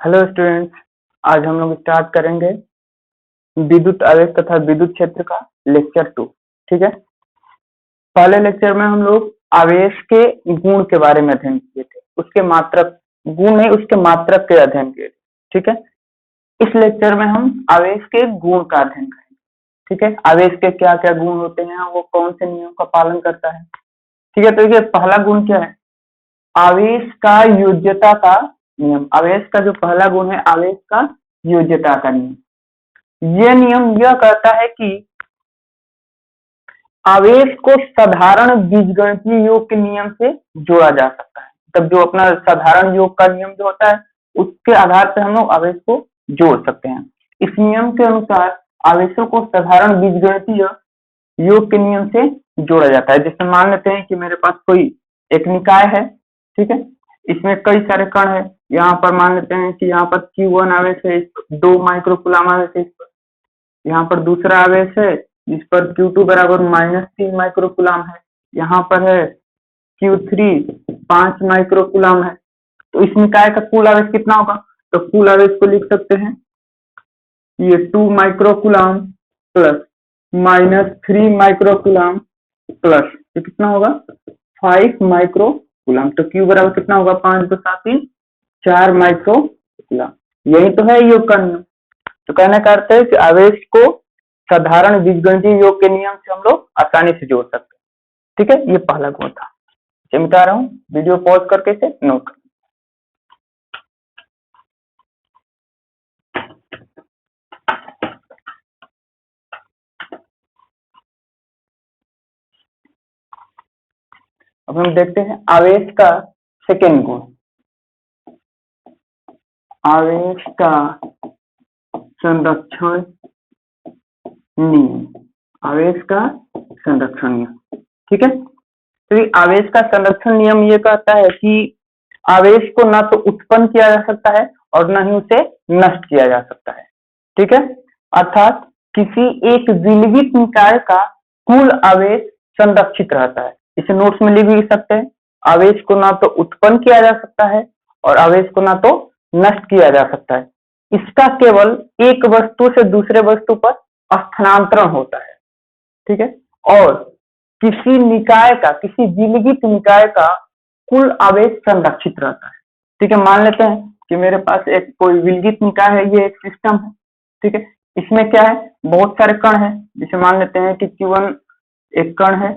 Hello students, आज हम लोग स्टार्ट करेंगे विद्युत आवेश तथा विद्युत क्षेत्र का लेक्चर 2। ठीक है। पहले लेक्चर में हम लोग आवेश के गुण के बारे में अध्ययन किए थे, उसके मात्रक गुण नहीं उसके मात्रक के अध्ययन किए थे। ठीक है। इस लेक्चर में हम आवेश के गुण का अध्ययन करेंगे। ठीक है। आवेश के क्या क्या गुण होते हैं, वो कौन से नियम का पालन करता है। ठीक है। तो देखिए, पहला गुण क्या है, आवेश का योज्यता का नियम। आवेश का जो पहला गुण है, आवेश का योज्यता का नियम। यह नियम यह कहता है कि आवेश को साधारण बीजगणितीय योग के नियम से जोड़ा जा सकता है। तब जो अपना साधारण योग का नियम जो होता है, उसके आधार पर हम लोग आवेश को जोड़ सकते हैं। इस नियम के अनुसार आवेशों को साधारण बीजगणितीय योग के नियम से जोड़ा जाता है। जैसे मान लेते हैं कि मेरे पास कोई एक निकाय है। ठीक है। इसमें कई सारे कण है। यहाँ पर मान लेते हैं कि यहाँ पर Q1 आवेश है, 2 माइक्रोकूलम आवेश है इस पर। यहाँ पर दूसरा आवेश है जिस पर Q2 बराबर -3 माइक्रोकूलम है। यहाँ पर है Q3 5 माइक्रोकूलम है। तो इस निकाय का कुल आवेश कितना होगा, तो कुल आवेश को लिख सकते हैं, ये 2 माइक्रोकूलम प्लस -3 माइक्रोकूलम प्लस ये कितना होगा 5 माइक्रोकूलम। तो Q बराबर कितना होगा 5 × 7 = 4 माइक्रोकूलम। यही तो है योग का नियम। तो कहने का अर्थ है कि आवेश को साधारण बीजगणितीय योग के नियम से हम लोग आसानी से जोड़ सकते हैं। ठीक है। ये पहला गुण था। चिमटा रहा हूँ, वीडियो पॉज करके इसे नोट कर। अब हम देखते हैं आवेश का सेकेंड गुण, आवेश का संरक्षण नियम। आवेश का संरक्षण नियम। ठीक है। तो आवेश का संरक्षण नियम ये कहता है कि आवेश को ना तो उत्पन्न किया जा सकता है और न ही उसे नष्ट किया जा सकता है। ठीक है। अर्थात किसी एक विलगित निकाय का कुल आवेश संरक्षित रहता है। इसे नोट्स में लिख भी सकते हैं। आवेश को ना तो उत्पन्न किया जा सकता है और आवेश को ना तो नष्ट किया जा सकता है। इसका केवल एक वस्तु से दूसरे वस्तु पर स्थानांतरण होता है। ठीक है। और किसी निकाय का, किसी विलगित निकाय का कुल आवेश संरक्षित रहता है। ठीक है। मान लेते हैं कि मेरे पास एक कोई विलगित निकाय है, ये एक सिस्टम है। ठीक है। इसमें क्या है, बहुत सारे कण है। जैसे मान लेते हैं कि Q1 एक कण है,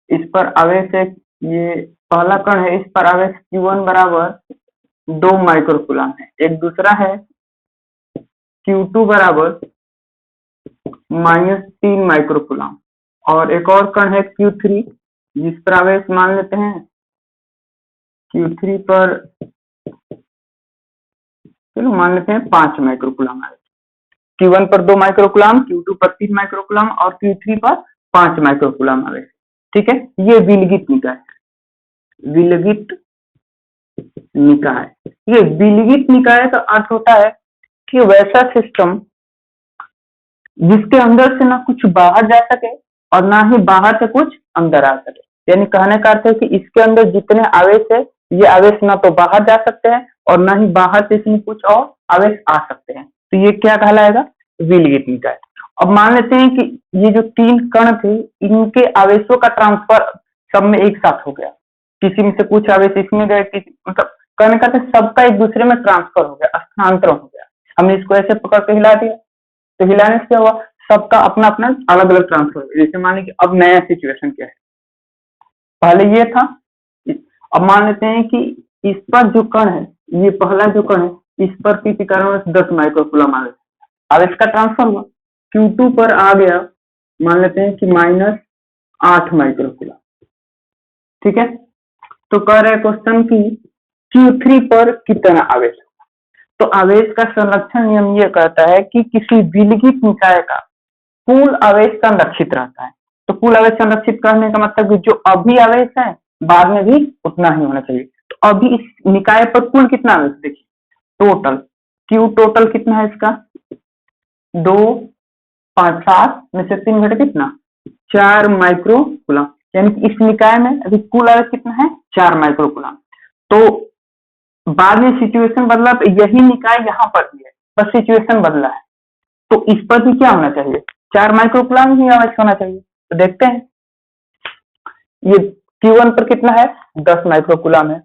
इस पर आवेश है, ये पहला कण है, इस पर आवेश Q1 बराबर 2 माइक्रोकूलम है। एक दूसरा है Q2 बराबर -3 माइक्रोकूलम और एक और कण है Q3 जिस पर आवेश मान लेते हैं Q3 पर चलो मान लेते हैं 5 माइक्रोकूलम आवेश। Q1 पर 2 माइक्रोकूलम, Q2 पर 3 माइक्रोकूलम और Q3 पर 5 माइक्रोकूलम आवेश। ठीक है। ये विलगित निकाय है। विलगित निकाय, ये विलगित निकाय का अर्थ होता है कि वैसा सिस्टम जिसके अंदर से ना कुछ बाहर जा सके और ना ही बाहर से कुछ अंदर आ सके। यानी कहने का अर्थ है कि इसके अंदर जितने आवेश है, ये आवेश ना तो बाहर जा सकते हैं और ना ही बाहर से इसमें कुछ और आवेश आ सकते हैं। तो ये क्या कहलाएगा, विलगित निकाय। अब मान लेते हैं कि ये जो 3 कण थे, इनके आवेशों का ट्रांसफर सब में एक साथ हो गया। किसी में से कुछ आवेश इसमें गए, मतलब कहने का सबका एक दूसरे में ट्रांसफर हो गया, स्थानांतरण हो गया। हमने इसको ऐसे पकड़ के हिला दिया, तो हिलाने से क्या हुआ, सबका अपना अपना अलग अलग ट्रांसफर हो गया। जैसे मान लीजिए अब नया सिचुएशन क्या है, पहले ये था, अब मान लेते हैं कि इस पर जो कण है, ये पहला जो कण है, इस पर किसी कारण 10 माइक्रोकूलम आवेश का ट्रांसफर हुआ। Q2 पर आ गया, मान लेते हैं कि -8 माइक्रोकूलम। ठीक है। तो कह रहे क्वेश्चन की Q3 पर कितना आवेश। तो आवेश का संरक्षण नियम यह कहता है कि किसी विलगित निकाय का कुल आवेश संरक्षित रहता है। तो कुल आवेश संरक्षित करने का मतलब कि जो अभी आवेश है बाद में भी उतना ही होना चाहिए। तो अभी इस निकाय पर कुल कितना आवेश, देखिए टोटल Q टोटल कितना है इसका 2 5 7 में से 3 घटे कितना 4 माइक्रोकूलम। यानी कि इस निकाय में अभी कुल आवेश कितना है 4 माइक्रोकूलम। तो बाद में सिचुएशन बदला तो यही निकाय यहाँ पर भी है, बस सिचुएशन बदला है, तो इस पर भी क्या होना चाहिए, 4 माइक्रोकुलाम ही आवेश होना चाहिए। तो देखते हैं, ये Q1 पर कितना है, 10 माइक्रोकुलाम है,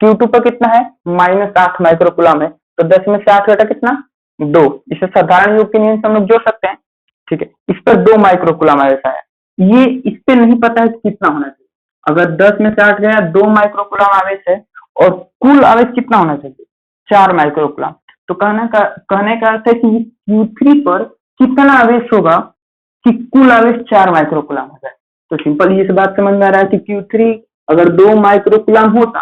Q2 पर कितना है, -8 माइक्रोकुलाम है, तो 10 में से 8 घटा कितना, 2। इसे साधारण योग के नियम से हम लोग जोड़ सकते हैं, ठीक है। इस पर 2 माइक्रोकुलाम आवेश आया, ये इस पे नहीं पता है कि कितना होना चाहिए। अगर 10 में से 8 गया, 2 माइक्रोकुलाम आवेश है और कुल आवेश कितना होना चाहिए, 4 माइक्रोकुलाम। तो कहने का अर्थ है कि Q3 पर कितना आवेश होगा कि कुल आवेश 4 माइक्रोकुलाम हो जाए। तो सिंपल ये बात समझ में आ रहा है कि Q3 अगर 2 माइक्रोकुलाम होता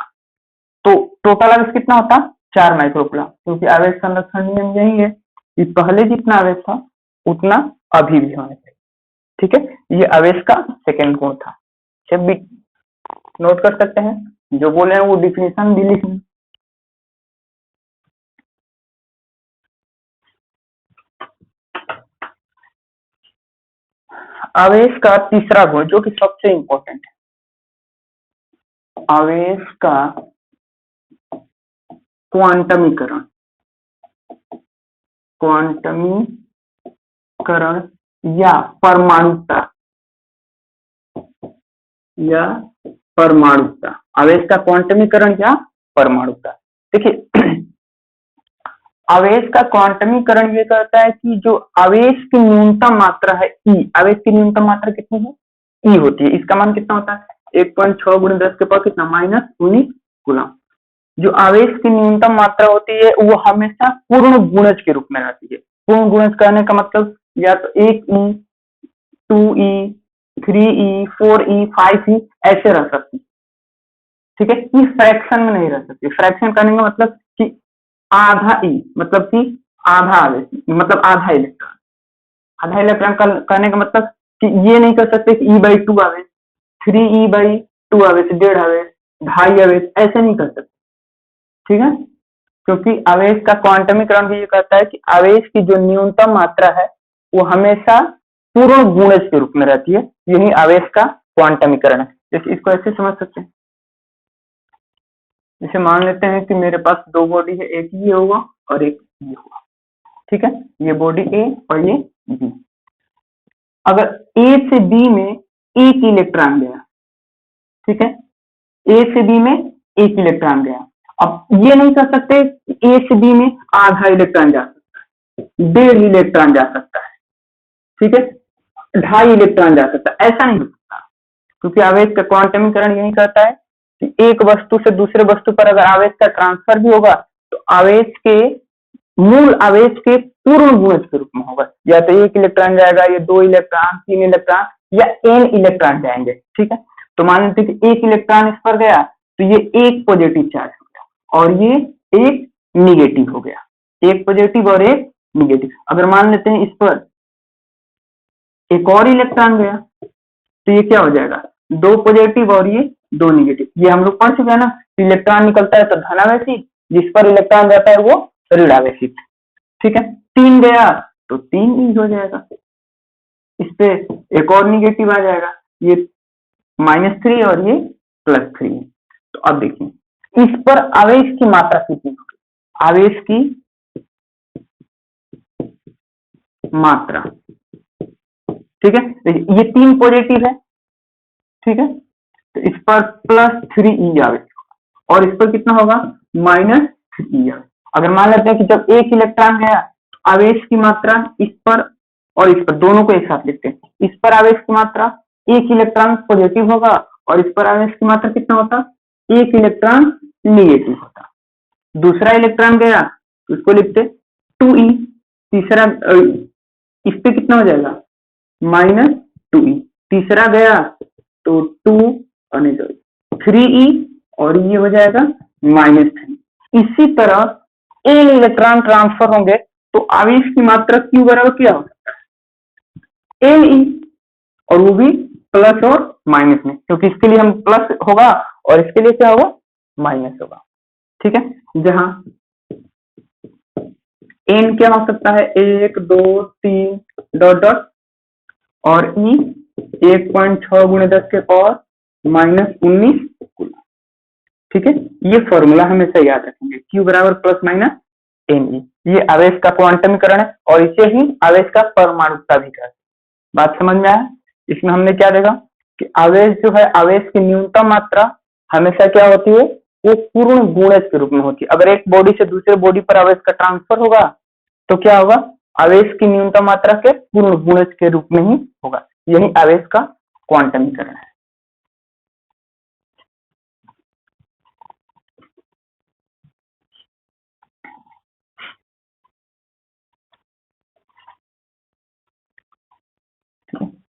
तो टोटल आवेश कितना होता, 4 माइक्रोकुलाम, क्योंकि आवेश संरक्षण नियम यही है कि पहले जितना आवेश था उतना अभी भी होना चाहिए, ठीक है। ये आवेश का सेकेंड गुण था। जब भी नोट कर सकते हैं, जो बोले हैं वो डिफिनेशन भी लिख लें। आवेश का तीसरा गुण जो कि सबसे इंपॉर्टेंट है, आवेश का क्वांटमीकरण। क्वांटमीकरण या परमाणुता, आवेश का क्वांटमीकरण या परमाणुता। देखिए आवेश का क्वांटमीकरण ये कहता है कि जो आवेश की न्यूनतम मात्रा है ई, आवेश की न्यूनतम मात्रा कितनी है, ई होती है। इसका मान कितना होता है, 1.6 × 10 के पावर कितना, -19 कूलम। जो आवेश की न्यूनतम मात्रा होती है वो हमेशा पूर्ण गुणज के रूप में रहती है। पूर्ण गुणज कहने का मतलब या तो 1E, 2E, 3E, 4E, 5E ऐसे रह सकती है, ठीक है। ई फ्रैक्शन में नहीं रह सकती। फ्रैक्शन करने का मतलब कि आधा ई, मतलब कि आधा आवेश, मतलब आधा इलेक्ट्रॉन। आधा इलेक्ट्रॉन कहने का मतलब कि ये नहीं कर सकते कि E/2 आवेश, 3E/2 आवेश, 1.5 आवेश, 2.5 आवेश, ऐसे नहीं कर सकते, ठीक है। क्योंकि आवेश का क्वांटमीकरण भी ये कहता है कि आवेश की जो न्यूनतम मात्रा है वो हमेशा पूर्ण गुणज के रूप में रहती है। यही आवेश का क्वांटमीकरण है। जैसे इसको ऐसे समझ सकते हैं, जैसे मान लेते हैं कि मेरे पास 2 बॉडी है, एक ये होगा और एक ये होगा, ठीक है। ये बॉडी ए और ये बी। अगर ए से बी में एक इलेक्ट्रॉन गया, ठीक है, ए से बी में एक इलेक्ट्रॉन गया। अब ये नहीं कर सकते ए से बी में आधा इलेक्ट्रॉन जा सकता है, 1.5 इलेक्ट्रॉन जा सकता है, ठीक है, 2.5 इलेक्ट्रॉन जा सकता है, ऐसा नहीं हो सकता। क्योंकि आवेश का क्वांटमीकरण यही कहता है कि एक वस्तु से दूसरे वस्तु पर अगर आवेश का ट्रांसफर भी होगा तो आवेश के मूल आवेश के पूर्ण गुणज के रूप में होगा। या तो 1 इलेक्ट्रॉन जाएगा, या 2 इलेक्ट्रॉन, 3 इलेक्ट्रॉन, या n इलेक्ट्रॉन जाएंगे, ठीक है। तो मान लेते हैं कि 1 इलेक्ट्रॉन इस पर गया तो ये एक पॉजिटिव चार्ज हो गया और ये एक निगेटिव हो गया, एक पॉजिटिव और एक निगेटिव। अगर मान लेते हैं इस पर एक और इलेक्ट्रॉन गया तो ये क्या हो जाएगा, 2 पॉजिटिव और ये 2 निगेटिव। ये हम लोग पढ़ चुके हैं ना, इलेक्ट्रॉन निकलता है तो धनावेशी, जिस पर इलेक्ट्रॉन जाता है वो ऋणावेशी, ठीक है। 3 गया तो 3 ई हो जाएगा, इस पे एक और निगेटिव आ जाएगा, ये -3 और ये +3। तो अब देखिए इस पर आवेश की मात्रा कितनी होगी, आवेश की मात्रा, ठीक है। ये 3 पॉजिटिव है, ठीक है, तो इस पर +3E आवेश और इस पर कितना होगा, -3E आवेश। अगर मान लेते हैं कि जब एक इलेक्ट्रॉन गया तो आवेश की मात्रा इस पर और इस पर दोनों को एक साथ लिखते हैं। इस पर आवेश की मात्रा, एक इलेक्ट्रॉन पॉजिटिव होगा और इस पर आवेश की मात्रा कितना होता, एक इलेक्ट्रॉन निगेटिव होता। दूसरा इलेक्ट्रॉन गया तो इसको लिखते 2E, तीसरा इस पे कितना हो जाएगा, -2E, तीसरा गया तो 2 और 3E और ये हो जाएगा -3। इसी तरह n इलेक्ट्रॉन ट्रांसफर होंगे तो आवेश की मात्रा Q बराबर क्या हो सकता है, Ne, और वो भी प्लस और माइनस में, क्योंकि इसके लिए हम प्लस होगा और इसके लिए क्या होगा, माइनस होगा, ठीक है। जहां n क्या हो सकता है, 1, 2, 3 डॉट डॉट और E 1.6 × 10 के पावर -19 कूलम, ठीक है, ये फॉर्मूला हमेशा याद रखेंगे, Q बराबर प्लस माइनस me। ये आवेश का क्वांटमीकरण है और इसे ही आवेश का परमाणुकता भी कहते हैं। बात समझ में आया? इसमें हमने क्या देखा कि आवेश जो है, आवेश की न्यूनतम मात्रा हमेशा क्या होती है, वो पूर्ण गुणज के रूप में होती है। अगर एक बॉडी से दूसरे बॉडी पर आवेश का ट्रांसफर होगा तो क्या होगा, आवेश की न्यूनतम मात्रा के पूर्ण गुणज के रूप में ही होगा। यही आवेश का क्वांटमीकरण है।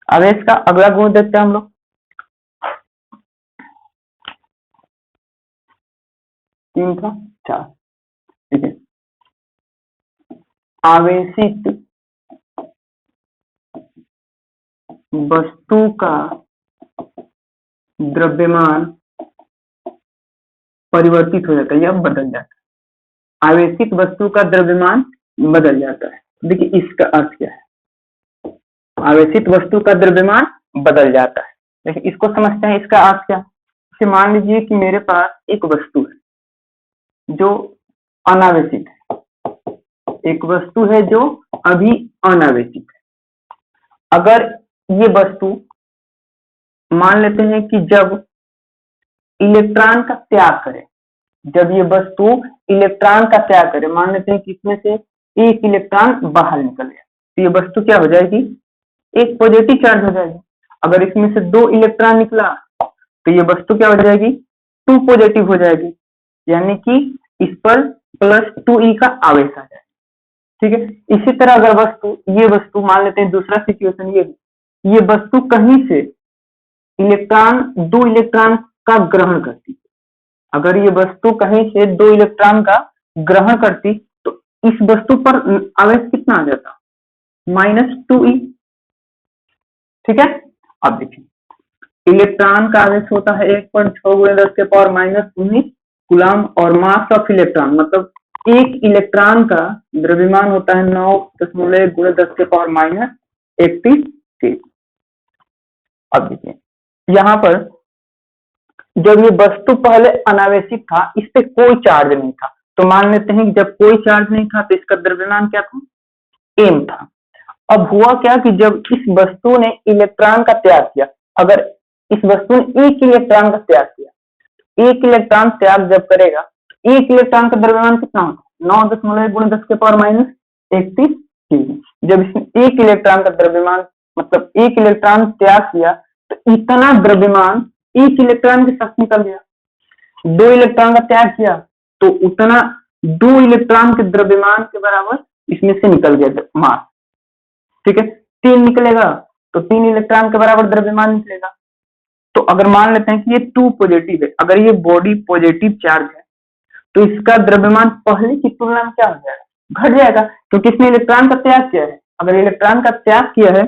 आवेश का अगला गुण देखते हैं हम लोग, 3 था 4। ठीक है, आवेशित वस्तु का द्रव्यमान परिवर्तित हो जाता है या बदल जाता है। आवेशित वस्तु का द्रव्यमान बदल जाता है। देखिए इसका अर्थ क्या है, आवेशित वस्तु का द्रव्यमान बदल जाता है। देखिए इसको समझते हैं, इसका अर्थ क्या है। मान लीजिए कि मेरे पास एक वस्तु है जो अनावेशित है, एक वस्तु है जो अभी अनावेशित है। अगर ये वस्तु मान लेते हैं कि जब इलेक्ट्रॉन का त्याग करे, जब ये वस्तु इलेक्ट्रॉन का त्याग करे, मान लेते हैं कि इसमें से एक इलेक्ट्रॉन बाहर निकल गया, तो ये वस्तु क्या हो जाएगी, एक पॉजिटिव चार्ज हो जाएगी। अगर इसमें से 2 इलेक्ट्रॉन निकला तो ये वस्तु क्या हो जाएगी, 2 पॉजिटिव हो जाएगी, यानी कि इस पर +2e का आवेश आ जाएगा। ठीक है, इसी तरह अगर वस्तु, ये वस्तु मान लेते हैं दूसरा सिचुएशन, ये वस्तु कहीं से इलेक्ट्रॉन 2 इलेक्ट्रॉन का ग्रहण करती है। अगर ये वस्तु कहीं से 2 इलेक्ट्रॉन का ग्रहण करती तो इस वस्तु पर आवेश कितना आ जाता, -2e। ठीक है, अब देखिए इलेक्ट्रॉन का आवेश होता है 1.6 × 10⁻−19 कूलम और मास ऑफ इलेक्ट्रॉन, मतलब एक इलेक्ट्रॉन का द्रव्यमान होता है 9.1 × 10⁻81। अब देखिए यहाँ पर जब ये वस्तु पहले अनावेशित था, इस पे कोई चार्ज नहीं था, तो मान लेते हैं कि जब कोई चार्ज नहीं था तो इसका द्रव्यमान क्या था, m था। अब हुआ क्या कि जब इस वस्तु ने इलेक्ट्रॉन का त्याग किया, अगर इस वस्तु ने एक इलेक्ट्रॉन का त्याग किया, एक इलेक्ट्रॉन त्याग जब करेगा, एक इलेक्ट्रॉन का द्रव्यमान कितना होता है, 9.1 × 10⁻31। जब इसने एक इलेक्ट्रॉन का द्रव्यमान, मतलब एक इलेक्ट्रॉन त्याग किया, तो इतना द्रव्यमान एक इलेक्ट्रॉन के साथ निकल गया। 2 इलेक्ट्रॉन का त्याग किया तो उतना 2 इलेक्ट्रॉन के द्रव्यमान के बराबर इसमें से निकल गया मास। ठीक है, 3 निकलेगा तो 3 इलेक्ट्रॉन के बराबर द्रव्यमान निकलेगा। तो अगर मान लेते हैं कि ये 2 पॉजिटिव है, अगर ये बॉडी पॉजिटिव चार्ज है तो इसका द्रव्यमान पहले की तुलना में क्या हो जाएगा, घट जाएगा, क्योंकि इसने इलेक्ट्रॉन का त्याग किया है। अगर इलेक्ट्रॉन का त्याग किया है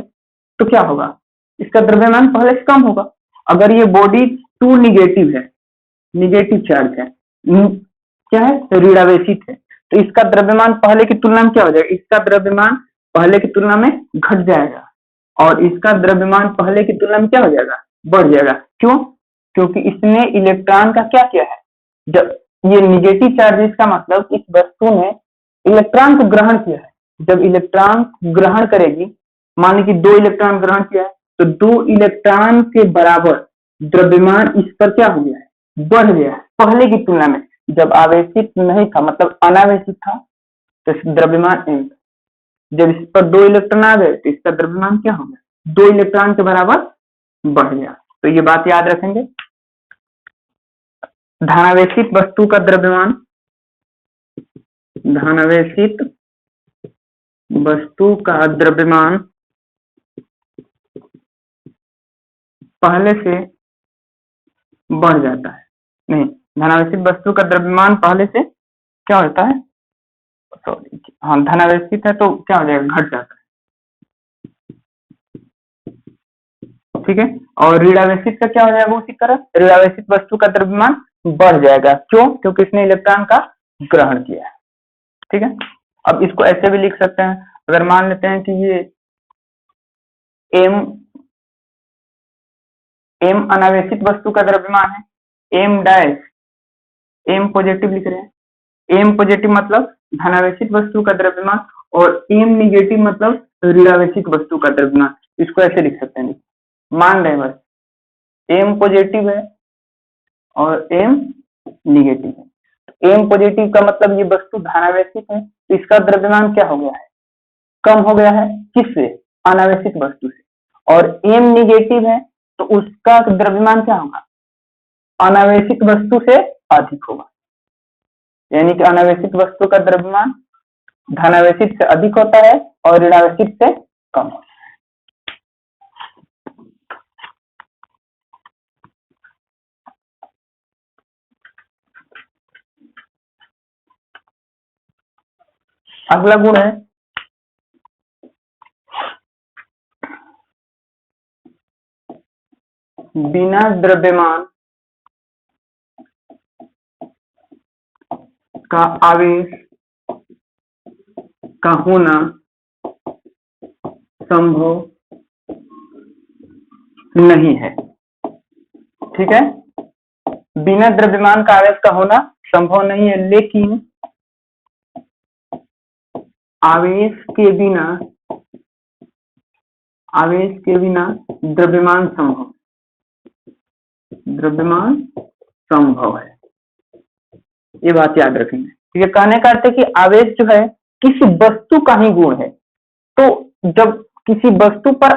तो क्या होगा, इसका द्रव्यमान पहले से कम होगा। अगर ये बॉडी 2 निगेटिव है, निगेटिव चार्ज है, क्या है, ऋणावेशित है, तो इसका द्रव्यमान पहले की तुलना में क्या हो जाएगा, इसका द्रव्यमान पहले की तुलना में घट जाएगा और इसका द्रव्यमान पहले की तुलना में क्या हो जाएगा, बढ़ जाएगा। क्यों, क्योंकि इसने इलेक्ट्रॉन का क्या किया है, जब ये निगेटिव चार्जेस का मतलब इस वस्तु ने इलेक्ट्रॉन को ग्रहण किया है। जब इलेक्ट्रॉन ग्रहण करेगी, मान लीजिए 2 इलेक्ट्रॉन ग्रहण किया है, तो 2 इलेक्ट्रॉन के बराबर द्रव्यमान इस पर क्या हो गया है, बढ़ गया है पहले की तुलना में। जब आवेशित नहीं था, मतलब अनावेशित था, तो द्रव्यमान m। जब इस पर 2 इलेक्ट्रॉन आ गए तो इसका द्रव्यमान क्या हो गया, 2 इलेक्ट्रॉन के बराबर बढ़ गया। तो ये बात याद रखेंगे, धनावेशित वस्तु का द्रव्यमान, धनावेशित वस्तु का द्रव्यमान पहले से बढ़ जाता है, नहीं, धनावेशित वस्तु का द्रव्यमान पहले से क्या होता है, सॉरी, हाँ, धनावेशित है तो क्या हो जाएगा, घट जाता है। ठीक है, और ऋणावेशित का क्या हो जाएगा, उसी तरह ऋणावेशित वस्तु का द्रव्यमान बढ़ जाएगा। क्यों, क्योंकि इसने इलेक्ट्रॉन का ग्रहण किया है। ठीक है, अब इसको ऐसे भी लिख सकते हैं, अगर मान लेते हैं कि ये m अनावेशित वस्तु का द्रव्यमान है, m डैश एम पॉजिटिव लिख रहे हैं। एम पॉजिटिव मतलब धनावेशित वस्तु का द्रव्यमान और एम निगेटिव मतलब ऋणावेशित वस्तु का द्रव्यमान। इसको ऐसे लिख सकते हैं, मान रहे हैं बस, एम पॉजिटिव है और एम निगेटिव है। एम पॉजिटिव का मतलब ये वस्तु धनावेशित है, तो इसका द्रव्यमान क्या हो गया है, कम हो गया है, किससे, अनावेशित वस्तु से। और एम निगेटिव है तो उसका द्रव्यमान क्या होगा, अनावेशित वस्तु से अधिक होगा। यानी कि अनावेशित वस्तु का द्रव्यमान धनावेशित से अधिक होता है और ऋणावेशित से कम होता है। अगला गुण है बिना द्रव्यमान का आवेश का होना संभव नहीं है। ठीक है, बिना द्रव्यमान का आवेश का होना संभव नहीं है, लेकिन आवेश के बिना द्रव्यमान संभव है। ये बात याद रखेंगे। ठीक है, कहने का अर्थ है कि आवेश जो है किसी वस्तु का ही गुण है। तो जब किसी वस्तु पर,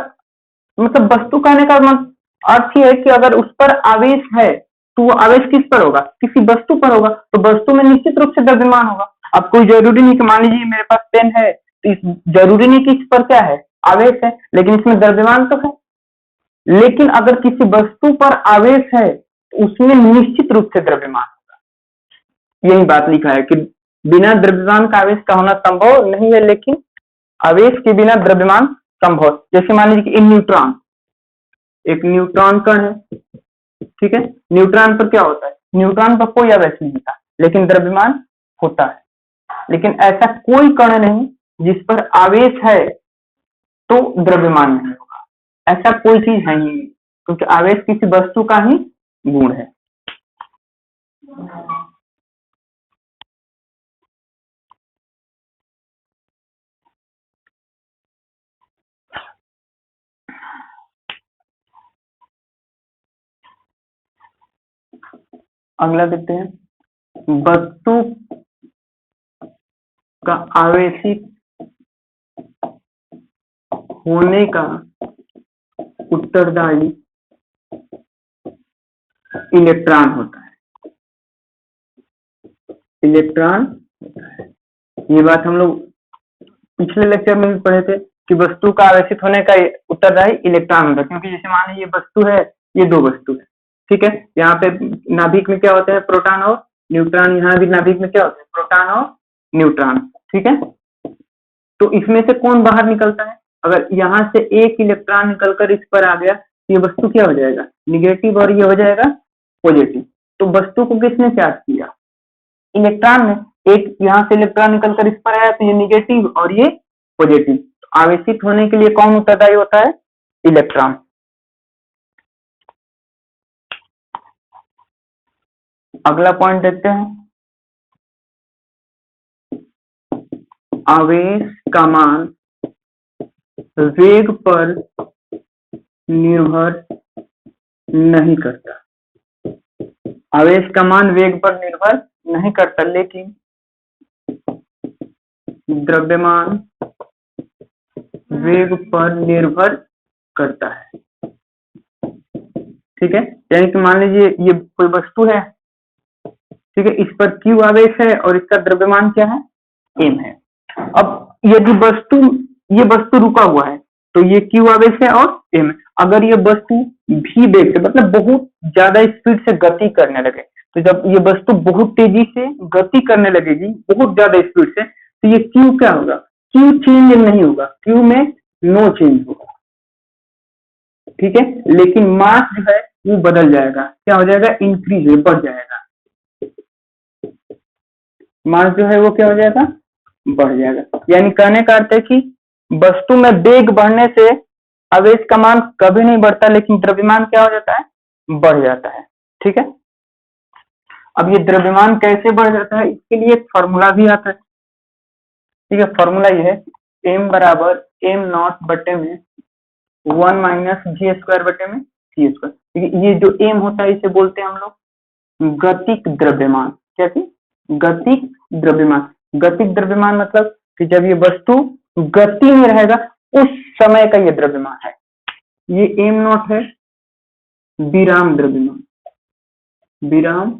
मतलब वस्तु कहने का अर्थ ये है कि अगर उस पर आवेश है तो वो आवेश किस पर होगा, किसी वस्तु पर होगा, तो वस्तु में निश्चित रूप से द्रव्यमान होगा। अब कोई जरूरी नहीं कि मान लीजिए मेरे पास पेन है, तो जरूरी नहीं कि इस पर क्या है, आवेश है, लेकिन इसमें द्रव्यमान तो है। लेकिन अगर किसी वस्तु पर आवेश है तो उसमें निश्चित रूप से द्रव्यमान होगा। यही बात लिखा है कि बिना द्रव्यमान का आवेश का होना संभव नहीं है, लेकिन आवेश के बिना द्रव्यमान संभव। जैसे मान लीजिए कि न्यूट्रॉन, एक न्यूट्रॉन कण है, ठीक है, न्यूट्रॉन पर क्या होता है, न्यूट्रॉन पर कोई आवेश नहीं होता लेकिन द्रव्यमान होता है। लेकिन ऐसा कोई कण नहीं जिस पर आवेश है तो द्रव्यमान नहीं होगा, ऐसा कोई चीज है ही नहीं, क्योंकि आवेश किसी वस्तु का ही गुण है। अगला देखते हैं, वस्तु का आवेशित होने का उत्तरदायी इलेक्ट्रॉन होता है। इलेक्ट्रॉन होता है, ये बात हम लोग पिछले लेक्चर में भी पढ़े थे कि वस्तु का आवेशित होने का उत्तरदायी इलेक्ट्रॉन होता है। क्योंकि जैसे मान लीजिए ये वस्तु है, ये दो वस्तु है, ठीक है, यहाँ पे नाभिक में क्या होते हैं, प्रोटॉन और न्यूट्रॉन। यहाँ भी नाभिक में क्या होता है, प्रोटॉन और न्यूट्रॉन। ठीक है, तो इसमें से कौन बाहर निकलता है, अगर यहाँ से एक इलेक्ट्रॉन निकलकर इस पर आ गया तो ये वस्तु क्या हो जाएगा, निगेटिव, और ये हो जाएगा पॉजिटिव। तो वस्तु को किसने चार्ज किया, इलेक्ट्रॉन ने। एक यहाँ से इलेक्ट्रॉन निकलकर इस पर आया तो ये निगेटिव और ये पॉजिटिव। तो आवेशित होने के लिए कौन उत्तरदायी होता है, इलेक्ट्रॉन। अगला पॉइंट देखते हैं, आवेश का मान वेग पर निर्भर नहीं करता। आवेश का मान वेग पर निर्भर नहीं करता, लेकिन द्रव्यमान वेग पर निर्भर करता है। ठीक है, यानी कि मान लीजिए ये कोई वस्तु है, ठीक है, इस पर Q आवेश है और इसका द्रव्यमान क्या है, m है। अब यदि ये वस्तु रुका हुआ है तो ये Q आवेश है और m है। अगर ये वस्तु भी वेग से, मतलब बहुत ज्यादा स्पीड से गति करने लगे, तो जब ये वस्तु बहुत तेजी से गति करने लगेगी, बहुत ज्यादा स्पीड से, तो ये Q क्या होगा, Q चेंज नहीं होगा, Q में नो चेंज होगा। ठीक है, लेकिन मास जो है वो बदल जाएगा, क्या हो जाएगा, इंक्रीज, बढ़ जाएगा। मास जो है वो क्या हो जाएगा, बढ़ जाएगा। यानी कहने का अर्थ है कि वस्तु में वेग बढ़ने से आवेश का मान कभी नहीं बढ़ता, लेकिन द्रव्यमान क्या हो जाता है, बढ़ जाता है। ठीक है, अब ये द्रव्यमान कैसे बढ़ जाता है, इसके लिए एक फॉर्मूला भी आता है। ठीक है, फॉर्मूला ये है m बराबर m नॉट बटे में 1 माइनस जी स्क्वायर बटे में सी स्क्वायर। ठीक है, ये जो m होता है इसे बोलते हैं हम लोग गतिक द्रव्यमान। क्या थी? गतिक द्रव्यमान। गतिक द्रव्यमान मतलब कि जब ये वस्तु गति में रहेगा उस समय का ये द्रव्यमान है। ये m नॉट है विराम द्रव्यमान। विराम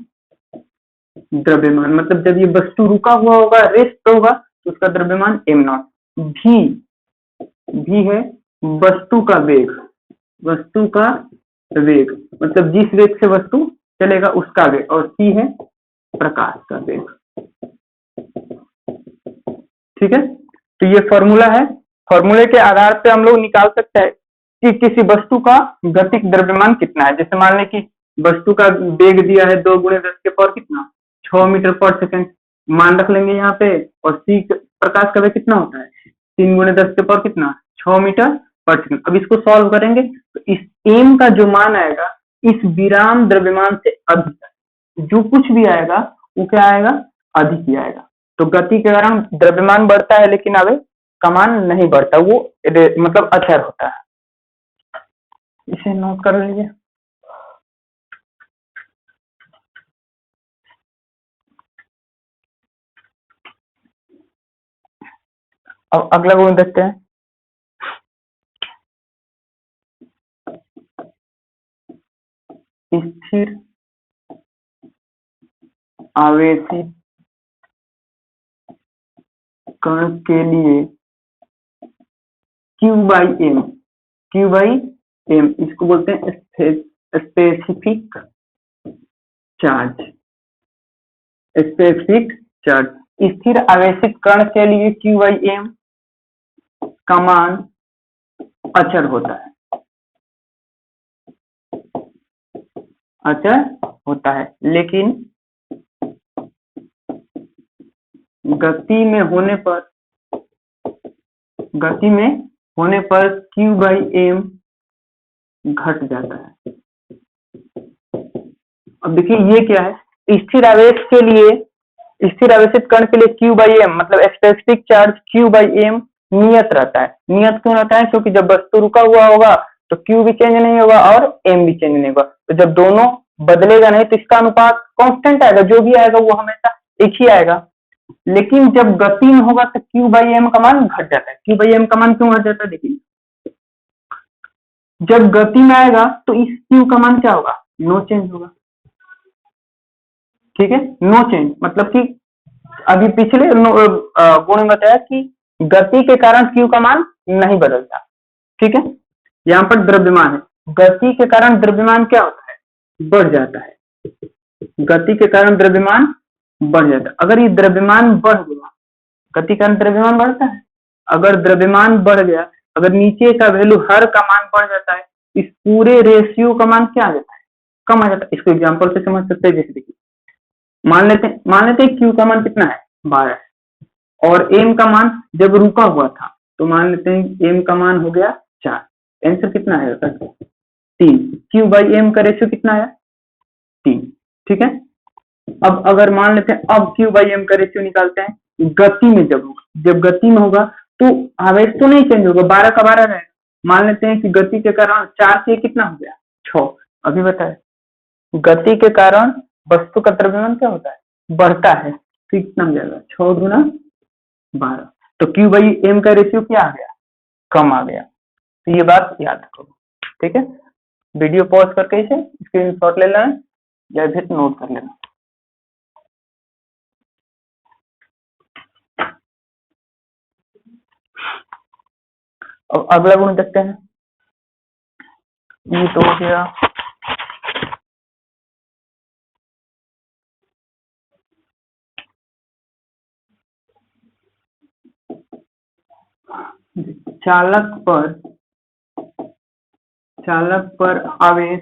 द्रव्यमान मतलब जब ये वस्तु रुका हुआ होगा, रेस्ट होगा, तो उसका द्रव्यमान m नॉट। भी है वस्तु का वेग। वस्तु का वेग मतलब जिस वेग से वस्तु चलेगा उसका वेग, और c है प्रकाश का वेग। ठीक है, तो ये फॉर्मूला है। फॉर्मूले के आधार पे हम लोग निकाल सकते हैं कि किसी वस्तु का गतिक द्रव्यमान कितना है। जैसे मान लें कि वस्तु का वेग दिया है 2 × 10 के पावर कितना 6 मीटर पर सेकंड मान रख लेंगे यहाँ पे, और सी प्रकाश का वेग कितना होता है 3 × 10 के पावर कितना 6 मीटर पर सेकंड। अब इसको सॉल्व करेंगे तो इस एम का जो मान आएगा इस विराम द्रव्यमान से अधिक है। जो कुछ भी आएगा वो क्या आएगा, अधिक ही आएगा। तो गति के कारण द्रव्यमान बढ़ता है लेकिन आवेश का मान नहीं बढ़ता, वो मतलब अचर होता है। इसे नोट कर लीजिए। अब अगला गुण देखते हैं। स्थिर आवेशित कण के लिए Q/m, Q/m इसको बोलते हैं स्पेसिफिक चार्ज। स्पेसिफिक चार्ज स्थिर आवेशित कण के लिए Q/m का मान अचर होता है। अचर होता है, लेकिन गति में होने पर Q/m घट जाता है। अब देखिए ये क्या है, स्थिर आवेश के लिए, स्थिर आवेशित कण के लिए Q/m मतलब स्पेसिफिक चार्ज Q/m नियत रहता है। नियत क्यों रहता है? क्योंकि जब वस्तु रुका हुआ होगा तो Q भी चेंज नहीं होगा और m भी चेंज नहीं होगा। तो जब दोनों बदलेगा नहीं तो इसका अनुपात कांस्टेंट आएगा, जो भी आएगा वो हमेशा एक ही आएगा। लेकिन जब गति में होगा तो Q/m का मान घट जाता है। Q/m का मान क्यों घट जाता है? देखिए जब गति में आएगा तो इस Q का मान क्या होगा, नो चेंज होगा। ठीक है, नो चेंज मतलब कि अभी पिछले गुण में बताया कि गति के कारण Q का मान नहीं बदलता। ठीक है, यहाँ पर द्रव्यमान है, गति के कारण द्रव्यमान क्या होता है, बढ़ जाता है। गति के कारण द्रव्यमान बढ़ जाता है। अगर ये द्रव्यमान बढ़ गया, गति के कारण द्रव्यमान बढ़ता है, अगर द्रव्यमान बढ़ गया, अगर नीचे का वैल्यू हर का मान बढ़ जाता है, इस पूरे रेशियो का मान क्या आ जाता है, कम आ जाता है। इसको एग्जांपल से समझ सकते हैं। जैसे देखिए मान लेते हैं Q का मान कितना है 12 है, और m का मान जब रुका हुआ था तो मान लेते हैं m का मान हो गया 4। आंसर कितना आएगा 3। Q/m का रेशियो कितना आया 3। ठीक है, अब अगर मान लेते हैं अब Q/m का रेशियो निकालते हैं गति में, जब गति में होगा तो आवेश तो नहीं चेंज होगा, 12 का 12 रहेगा। मान लेते हैं कि गति के कारण 4 से कितना हो गया 6। अभी बताए गति के कारण वस्तु का द्रव्यमान क्या होता है, बढ़ता है। तो कितना हो जाएगा 6 × 12। तो Q/m का रेशियो क्या आ गया, कम आ गया। तो ये बात याद रखो। ठीक है, वीडियो पॉज करके इसे स्क्रीनशॉट ले लेना या फिर नोट कर लेना। अब अगला गुण देखते हैं। ये तो हो गया चालक पर आवेश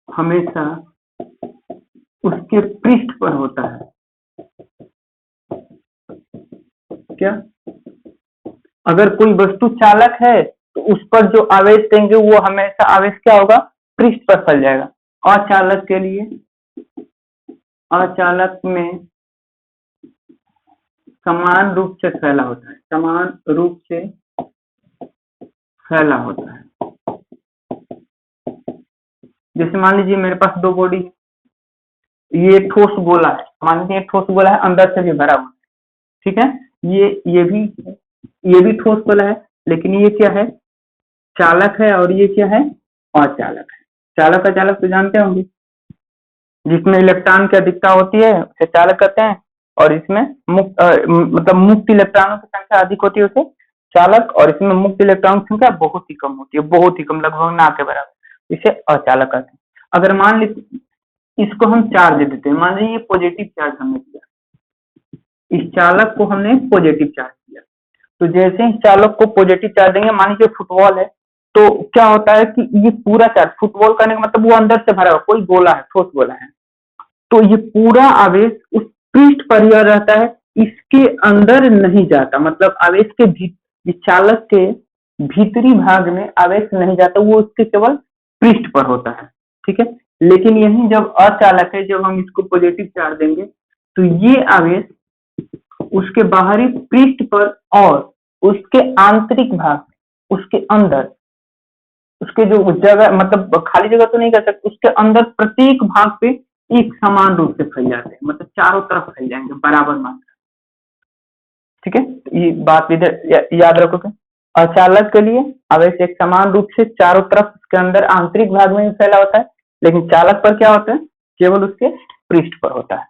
हमेशा उसके पृष्ठ पर होता है। क्या? अगर कोई वस्तु चालक है तो उस पर जो आवेश देंगे वो हमेशा आवेश क्या होगा, पृष्ठ पर फैल जाएगा। अचालक के लिए अचालक में समान रूप से फैला होता है, समान रूप से फैला होता है। जैसे मान लीजिए मेरे पास दो बॉडी है, ये ठोस गोला है, मान लीजिए ठोस गोला है, अंदर से भी भरा हुआ है, ठीक है। ये भी ठोस गोला है, लेकिन ये क्या है, चालक है, और ये क्या है, अचालक है। चालक अचालक तो जानते होंगे, जिसमें इलेक्ट्रॉन की अधिकता होती है उसे चालक कहते हैं, और इसमें मतलब मुक्त इलेक्ट्रॉनों की संख्या अधिक होती है उसे चालक, और इसमें मुक्त इलेक्ट्रॉन की संख्या बहुत ही कम होती है, बहुत ही कम, लगभग ना के बराबर, इसे अचालक कहते हैं। अगर मान लीजिए इसको हम चार्ज देते हैं, मान लीजिए पॉजिटिव चार्ज हमने दिया, इस चालक को हमने पॉजिटिव चार्ज दिया, तो जैसे ही चालक को पॉजिटिव चार्ज देंगे, मान लीजिए फुटबॉल है, तो क्या होता है कि ये पूरा चार्ज, फुटबॉल करने का मतलब वो अंदर से भरा हुआ, कोई गोला है, ठोस गोला है, तो ये पूरा आवेश उस पृष्ठ पर ही रहता है, इसके अंदर नहीं जाता, मतलब आवेश के इस चालक के भीतरी भाग में आवेश नहीं जाता, वो उसके केवल पृष्ठ पर होता है, ठीक है। लेकिन यही जब अचालक है, जब हम इसको पॉजिटिव चार्ज देंगे, तो ये आवेश उसके बाहरी पृष्ठ पर और उसके आंतरिक भाग, उसके अंदर, उसके जो जगह, मतलब खाली जगह तो नहीं कह सकते, उसके अंदर प्रत्येक भाग पे एक समान रूप से फैल जाते हैं, मतलब चारों तरफ फैल जाएंगे बराबर मात्रा, ठीक है। ये बात इधर याद रखोगे, अचालक के लिए आवेश एक समान रूप से चारों तरफ उसके अंदर आंतरिक भाग में फैला होता है, लेकिन चालक पर क्या होता है, केवल उसके पृष्ठ पर होता है।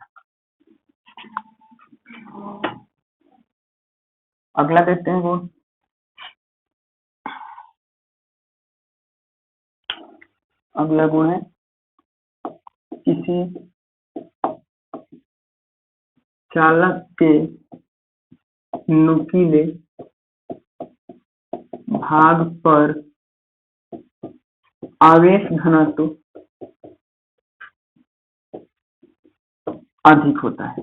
अगला देखते हैं गुण। अगला गुण है किसी चालक के नुकीले भाग पर आवेश घनत्व अधिक होता है,